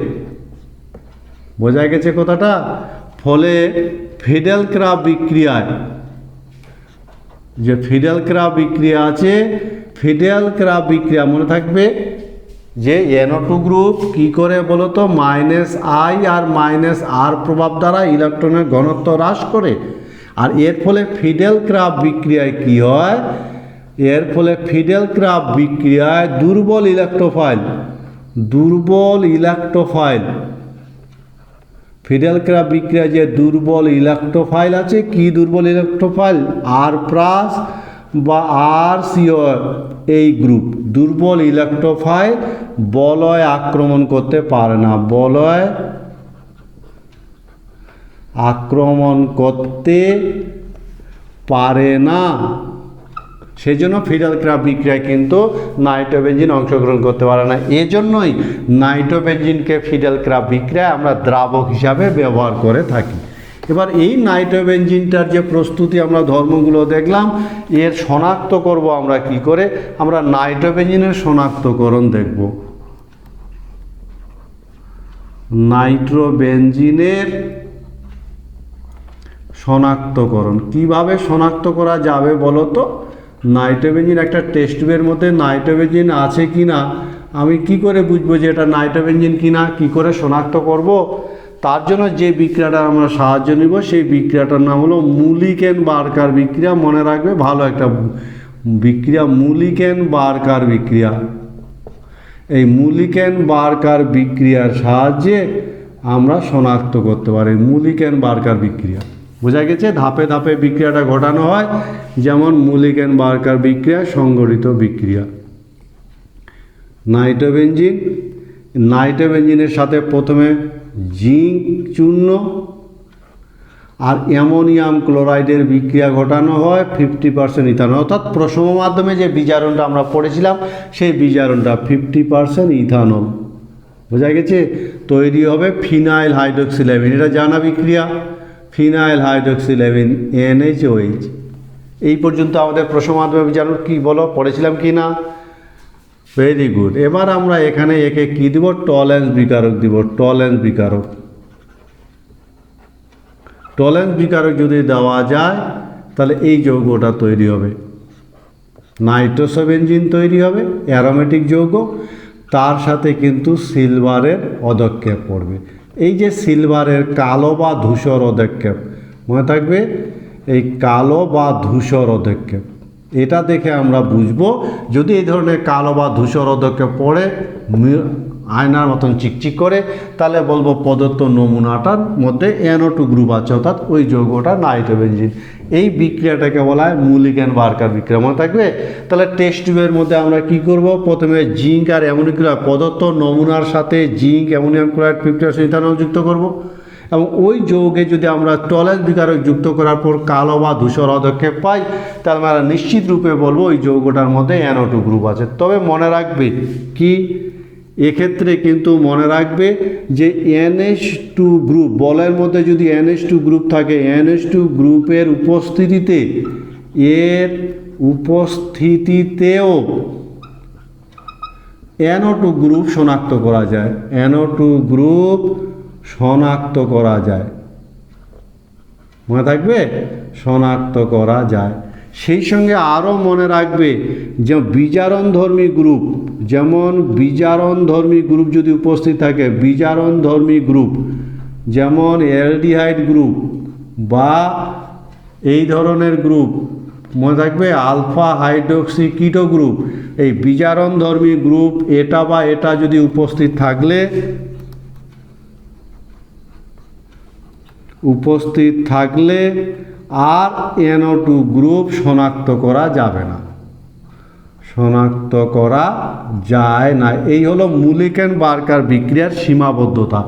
বোঝা গেছে কথাটা। ফলে ফিডেল ক্রাফট বিক্রিয়ায় যে ফিডেল ক্রাফট বিক্রিয়া আছে, ফিডেল ক্রাফট বিক্রিয়া মনে থাকবে যে NO2 গ্রুপ কি করে বলো তো, -I আর -R প্রভাব দ্বারা ইলেকট্রনের ঘনত্ব হ্রাস করে। আর এর ফলে ফিডেল ক্রাফট বিক্রিয়ায় কি হয়, এর ফলে ফিডেল ক্রাফট বিক্রিয়ায় দুর্বল ইলেকট্রোফাইল ফিডেল ক্রাফট বিক্রিয়ায় যে দুর্বল ইলেকট্রোফাইল আছে, কি দুর্বল ইলেকট্রোফাইল, R+ বা RCO এই গ্রুপ দুর্বল ইলেকট্রোফাইল বলয় আক্রমণ করতে পারে না, সেজন্য ফিডেল ক্রাফট বিক্রিয়ায় কিন্তু নাইট্রোবেনজিন অংশগ্রহণ করতে পারে না। এজন্যই নাইট্রোবেনজিনকে ফিডেল ক্রাফট বিক্রিয়ায় আমরা দ্রাবক হিসাবে ব্যবহার করে থাকি। এবার এই নাইট্রোবেনজিনটার যে প্রস্তুতি আমরা ধর্মগুলো দেখলাম, এর শনাক্ত করব আমরা কি করে, আমরা নাইট্রোবেনজিনের শনাক্তকরণ দেখব। নাইট্রোবেনজিনের শনাক্তকরণ কিভাবে শনাক্ত করা যাবে বলো তো? নাইট্রোবেনজিন একটা টেস্ট টিউবের মধ্যে নাইট্রোবেনজিন আছে কি না আমি কি করে বুঝবো যে এটা নাইট্রোবেনজিন কিনা, কি করে শনাক্ত করব? তার জন্য যে বিক্রিয়াটা আমরা সাহায্য নিব, সেই বিক্রিয়াটার নাম হলো মুলিকেন-বার্কার বিক্রিয়া। মনে রাখবে, ভালো একটা বিক্রিয়া মুলিকেন-বার্কার বিক্রিয়া। এই মুলিকেন-বার্কার বিক্রিয়ার সাহায্যে আমরা শনাক্ত করতে পারি মুলিকেন-বার্কার বিক্রিয়া। বোঝা গেছে? ধাপে ধাপে বিক্রিয়াটা ঘটানো হয়, যেমন মুলিকেন-বার্কার বিক্রিয়া, সংগঠিত বিক্রিয়া। নাইট্রোবেনজিনের সাথে প্রথমে জিঙ্ক চূর্ণ আর অ্যামোনিয়াম ক্লোরাইডের বিক্রিয়া ঘটানো হয় 50% ইথানল, অর্থাৎ প্রশম মাধ্যমে যে বিজারণটা আমরা পড়েছিলাম, সেই বিজারণটা 50% ইথানল। বোঝা গেছে? তৈরি হবে ফিনাইল হাইড্রোক্সিলেমিন, এটা জানা বিক্রিয়া, ফিনাইল হাইড্রোক্সিলেমিন NaOH। এই পর্যন্ত আমাদের প্রশম মাধ্যমে বিজারণ কি বলো, পড়েছিলাম কি না? Very good. এবার আমরা এখানে একে কি দিব, টলেন্স বিকারক দিব। টলেন্স বিকারক যদি দেওয়া যায়, তাহলে এই যৌগটা তৈরি হবে, নাইট্রোসোবেনজিন তৈরি হবে, অ্যারোমেটিক যৌগ। তার সাথে কিন্তু সিলভারের অধক্ষেপ পড়বে। এই যে সিলভারের কালো বা ধূসর অধক্ষেপ, মনে থাকবে, এই কালো বা ধূসর অধক্ষেপ, এটা দেখে আমরা বুঝবো যদি এই ধরনের কালো বা ধূসর অধক্ষেপ পড়ে আয়নার মতন চিকচিক করে, তাহলে বলবো প্রদত্ত নমুনাটার মধ্যে NO2 গ্রুপ আছে, অর্থাৎ ওই যৌগটা নাইট্রোবেনজিন। এই বিক্রিয়াটাকে বলা হয় মুলিকেন-বার্কার বিক্রিয়া, মনে থাকবে। তাহলে টেস্ট টিউবের মধ্যে আমরা কি করব, প্রথমে জিঙ্ক আর অ্যামোনিয়াম ক্লোরাইড, প্রদত্ত নমুনার সাথে জিঙ্ক অ্যামোনিয়াম ক্লোরাইড 50% ইথানল যুক্ত করব, এবং ওই যৌগে যদি আমরা টলেন্স বিকারক যুক্ত করার পর কালো বা ধূসর অধক্ষেপ পাই, তাহলে আমরা নিশ্চিত রূপে বলবো ওই যৌগটার মধ্যে NO2 গ্রুপ আছে। তবে মনে রাখবে কি, এক্ষেত্রে কিন্তু মনে রাখবে যে NH2 গ্রুপ, বলের মধ্যে যদি NH2 গ্রুপ থাকে, NH2 গ্রুপের উপস্থিতিতেও NO2 গ্রুপ শনাক্ত করা যায়, NO2 গ্রুপ শনাক্ত করা যায়, মনে থাকবে, শনাক্ত করা যায়। সেই সঙ্গে আরও মনে রাখবে যে বিজারণধর্মী গ্রুপ, যেমন বিজারণধর্মী গ্রুপ যদি উপস্থিত থাকে, বিজারণধর্মী গ্রুপ যেমন অ্যালডিহাইড গ্রুপ বা এই ধরনের গ্রুপ, মনে থাকবে আলফা হাইড্রোক্সি কিটো গ্রুপ, এই বিজারণধর্মী গ্রুপ এটা বা এটা যদি উপস্থিত থাকলে আর NO2 গ্রুপ শনাক্ত করা যাবে না, শনাক্ত করা যায় না। এই হলো মুলিকেন বার্কার বিক্রিয়ার সীমাবদ্ধতা।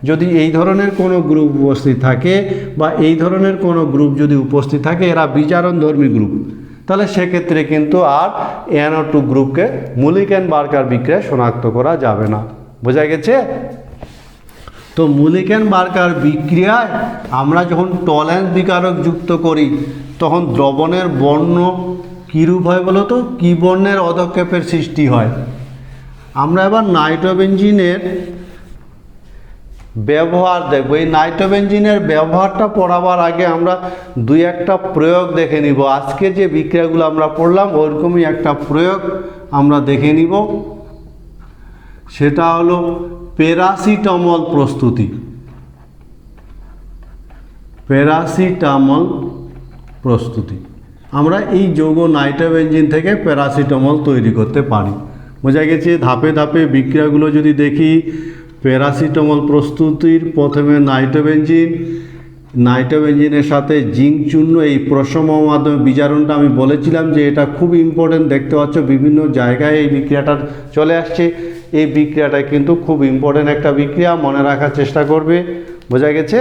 যদি এই ধরনের কোনো গ্রুপ উপস্থিত থাকে বা এই ধরনের কোনো গ্রুপ যদি উপস্থিত থাকে, এরা বিজারণধর্মী গ্রুপ, তাহলে সেক্ষেত্রে কিন্তু আর NO2 গ্রুপকে মুলিকেন বার্কার বিক্রিয়ায় শনাক্ত করা যাবে না। বোঝা গেছে? তো মুলিকেন বার্কার বিক্রিয়ায় আমরা যখন টলেন্স বিকারক যুক্ত করি তখন দ্রবণের বর্ণ কীরূপ হয় বলো তো? কী বর্ণের অধক্ষেপের সৃষ্টি হয়? আমরা এবার নাইট্রোবেনজিনের ব্যবহার দেখব। এই নাইট্রোবেনজিনের ব্যবহারটা পড়াবার আগে আমরা দুই একটা প্রয়োগ দেখে নিব। আজকে যে বিক্রিয়াগুলো আমরা পড়লাম ওরকমই একটা প্রয়োগ আমরা দেখে নিব, সেটা হলো প্যারাসিটামল প্রস্তুতি। প্যারাসিটামল প্রস্তুতি, আমরা এই যৌগ নাইট্রোবেনজিন থেকে প্যারাসিটামল তৈরি করতে পারি। বোঝা গেছে? ধাপে ধাপে বিক্রিয়াগুলো যদি দেখি, প্যারাসিটামল প্রস্তুতির প্রথমে নাইট্রোবেনজিনের সাথে জিঙ্ক চূর্ণ, এই প্রশম মাধ্যমে বিজারণটা আমি বলেছিলাম যে এটা খুব ইম্পর্টেন্ট। দেখতে পাচ্ছ বিভিন্ন জায়গায় এই বিক্রিয়াটা চলে আসছে। এই বিক্রিয়াটা কিন্তু খুব ইম্পর্টেন্ট একটা বিক্রিয়া, মনে রাখার চেষ্টা করবে। বোঝা গেছে?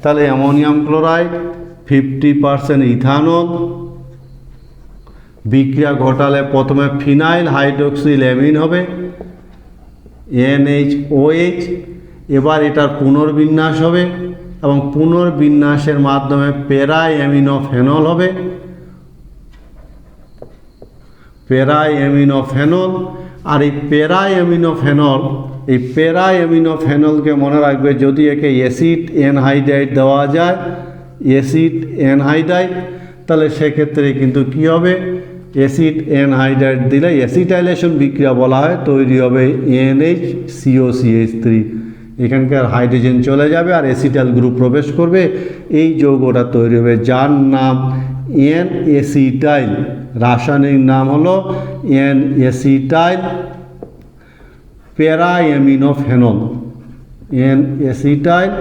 তাহলে অ্যামোনিয়াম ক্লোরাইড 50% ইথানল বিক্রিয়া ঘটালে প্রথমে ফিনাইল হাইড্রোক্সিল অ্যামিন হবে, NHOH। এবার এটার পুনর্বিন্যাস হবে এবং পুনর্বিন্যাসের মাধ্যমে প্যারা অ্যামিনোফেনল হবে, প্যারা অ্যামিনোফেনল। আর এই প্যারা অ্যামিনোফেনলকে মনে রাখবে, যদি একে অ্যাসিড অ্যানহাইড্রাইড দেওয়া যায়, অ্যাসিড অ্যানহাইড্রাইড, তাহলে সেক্ষেত্রে কিন্তু কি হবে? অ্যাসিড অ্যানহাইড্রাইড দিলে অ্যাসিটাইলেশন বিক্রিয়া বলা হয়, তৈরি হবে NHCOCH3। এখানকার হাইড্রোজেন চলে যাবে আর অ্যাসিটাইল গ্রুপ প্রবেশ করবে, এই যৌগটা তৈরি হবে যার নাম N-অ্যাসিটাইল। রাসায়নিক নাম হলো N-অ্যাসিটাইল প্যারা অ্যামিনোফেনল, N-অ্যাসিটাইল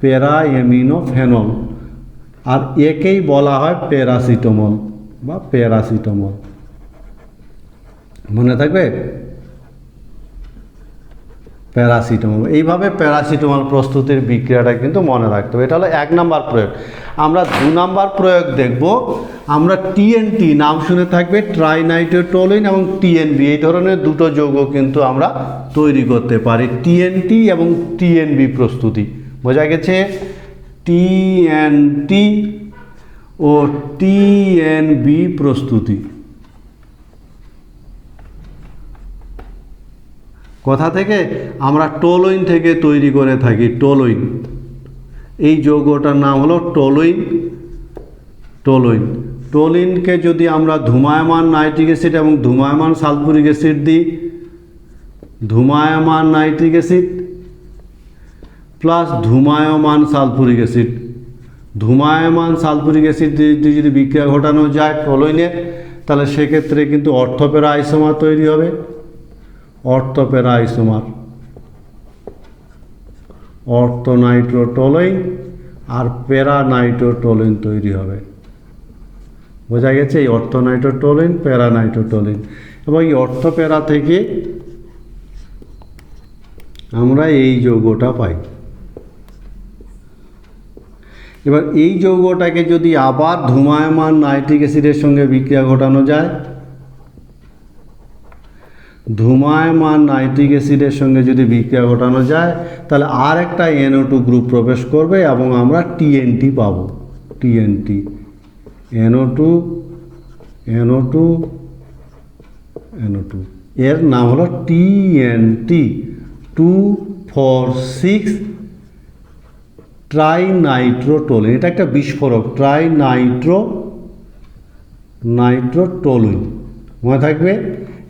প্যারা অ্যামিনোফেনল। আর একেই বলা হয় প্যারাসিটামল বা প্যারাসিটামল, মনে থাকবে? প্যারাসিটামল। এইভাবে প্যারাসিটামল প্রস্তুতির বিক্রিয়াটা কিন্তু মনে রাখতে হবে। এটা হলো 1 নাম্বার প্রয়োগ। আমরা 2 নাম্বার প্রয়োগ দেখব। আমরা TNT নাম শুনে থাকবে, ট্রাইনাইট্রোটোলিন এবং TNB, এই ধরনের দুটো যৌগ কিন্তু আমরা তৈরি করতে পারি। TNT এবং TNB প্রস্তুতি, বোঝা গেছে? TNT ও TNB প্রস্তুতি কোথা থেকে? আমরা টোলুইন থেকে তৈরি করে থাকি। টোলুইন, এই যৌগটার নাম হলো টোলুইন। টোলুইনকে যদি আমরা ধূমায়মান নাইট্রিক অ্যাসিড এবং ধূমায়মান সালফুরিক অ্যাসিড দিই, ধূমায়মান নাইট্রিক অ্যাসিড প্লাস ধূমায়মান সালফুরিক অ্যাসিড, ধূমায়মান সালফুরিক অ্যাসিড দিয়ে যদি বিক্রিয়া ঘটানো যায় টোলুইনের, তাহলে সেক্ষেত্রে কিন্তু অর্থোপ্যারা আইসোমার তৈরি হবে। অর্থোপ্যারা আইসোমার, অর্থোনাইট্রোটোলুইন আর প্যারানাইট্রোটোলুইন তৈরি হবে। বোঝা গেছে? এই অর্থোনাইট্রোটোলুইন, প্যারানাইট্রোটোলুইন। এবং এই অর্থোপ্যারা থেকে আমরা এই যৌগটা পাই। এবার এই যৌগটাকে যদি আবার ধূমায়মান নাইট্রিক অ্যাসিডের সঙ্গে বিক্রিয়া ঘটানো যায়, ধূমায়মান নাইট্রিক অ্যাসিডের সঙ্গে যদি বিক্রিয়া ঘটানো যায়, তাহলে আর একটা NO2 গ্রুপ প্রবেশ করবে এবং আমরা TNT পাবো। TNT, NO2, NO2, NO2, এর নাম হলো TNT 2,4,6 ট্রাইনাইট্রোটোলুইন। এটা একটা বিস্ফোরক, নাইট্রোটোলুইন, মনে থাকবে।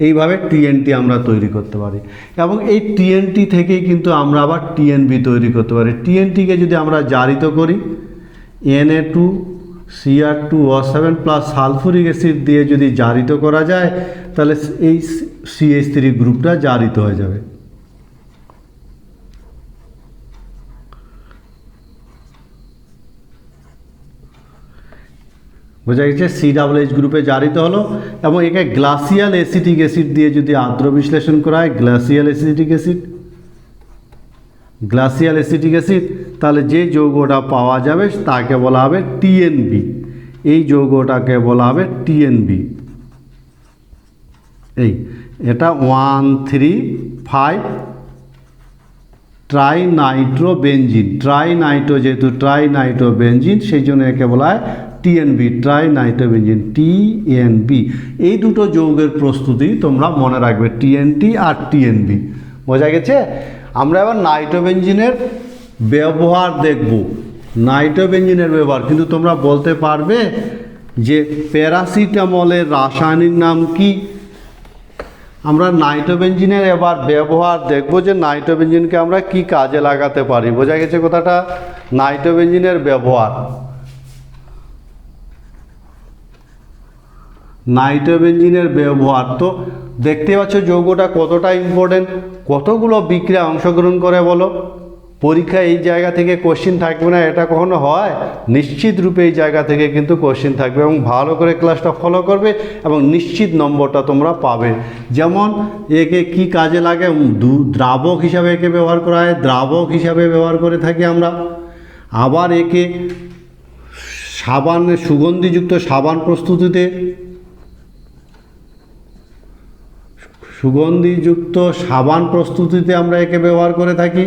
এইভাবে TNT আমরা তৈরি করতে পারি এবং এই TNT থেকেই কিন্তু আমরা আবার TNB তৈরি করতে পারি। TNTকে যদি আমরা জারিত করি Na2Cr2O7 প্লাস সালফুরিক অ্যাসিড দিয়ে যদি জারিত করা যায় তাহলে এই CH3 গ্রুপটা জারিত হয়ে যাবে। বোঝা গেছে, COOH গ্রুপে জারিত হলো এবং একে গ্লাসিয়াল অ্যাসিটিক অ্যাসিড দিয়ে যদি আর্দ্র বিশ্লেষণ করা হয়, গ্লাসিয়াল অ্যাসিটিক অ্যাসিড, তাহলে যে যৌগটা পাওয়া যাবে তাকে বলা হবে TNB। এই যৌগটাকে বলা হবে TNB। এটা 1,3,5 ট্রাইনাইট্রোবেনজিন, যেহেতু ট্রাইনাইট্রোবেনজিন সেই জন্য একে বলা হয় TNB, ট্রাইনাইট্রোবেনজিন, TNB। এই দুটো যৌগের প্রস্তুতি তোমরা মনে রাখবে, TNT আর TNB। বোঝা গেছে। আমরা এবার নাইট্রোবেনজিনের ব্যবহার দেখব। নাইট্রোবেনজিনের ব্যবহার কিন্তু তোমরা বলতে পারবে যে প্যারাসিটামলের রাসায়নিক নাম কি? আমরা নাইট্রোবেনজিনের এবার ব্যবহার দেখব যে নাইট্রোবেনজিনকে আমরা কি কাজে লাগাতে পারি। বোঝা গেছে কথাটা। নাইট্রোবেনজিনের ব্যবহার, তো দেখতে পাচ্ছ যৌগটা কতটা ইম্পর্টেন্ট, কতগুলো বিক্রিয়া অংশগ্রহণ করে বলো। পরীক্ষায় এই জায়গা থেকে কোশ্চিন থাকবে না এটা কখনো হয়? নিশ্চিত রূপে এই জায়গা থেকে কিন্তু কোশ্চিন থাকবে এবং ভালো করে ক্লাসটা ফলো করবে এবং নিশ্চিত নম্বরটা তোমরা পাবে। যেমন একে কি কাজে লাগে, দ্রাবক হিসাবে একে ব্যবহার করা হয়, দ্রাবক হিসাবে ব্যবহার করে থাকি আমরা। আবার একে সুগন্ধিযুক্ত সাবান প্রস্তুতিতে আমরা একে ব্যবহার করে থাকি।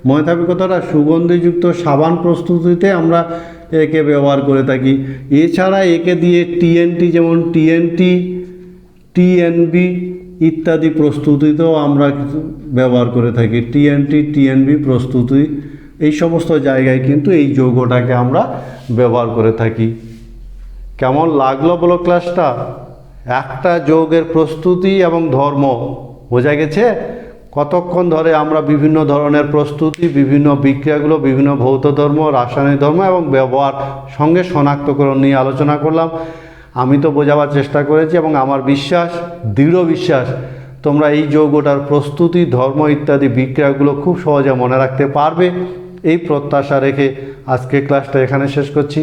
মনে থাকবে কথাটা, সুগন্ধিযুক্ত সাবান প্রস্তুতিতে আমরা একে ব্যবহার করে থাকি। এছাড়া একে দিয়ে TNT, যেমন TNT, TNB ইত্যাদি প্রস্তুতিতেও আমরা ব্যবহার করে থাকি। TNT, TNB প্রস্তুতি, এই সমস্ত জায়গায় কিন্তু এই যৌগটাকে আমরা ব্যবহার করে থাকি। কেমন লাগলো বলো ক্লাসটা? একটা যৌগের প্রস্তুতি এবং ধর্ম, বোঝা গেছে। কতক্ষণ ধরে আমরা বিভিন্ন ধরনের প্রস্তুতি, বিভিন্ন বিক্রিয়াগুলো, বিভিন্ন ভৌত ধর্ম, রাসায়নিক ধর্ম এবং ব্যবহার সঙ্গে শনাক্তকরণ নিয়ে আলোচনা করলাম। আমি তো বোঝাবার চেষ্টা করেছি এবং আমার বিশ্বাস, দৃঢ় বিশ্বাস, তোমরা এই যৌগটার প্রস্তুতি, ধর্ম ইত্যাদি বিক্রিয়াগুলো খুব সহজে মনে রাখতে পারবে। এই প্রত্যাশা রেখে আজকে ক্লাসটা এখানে শেষ করছি।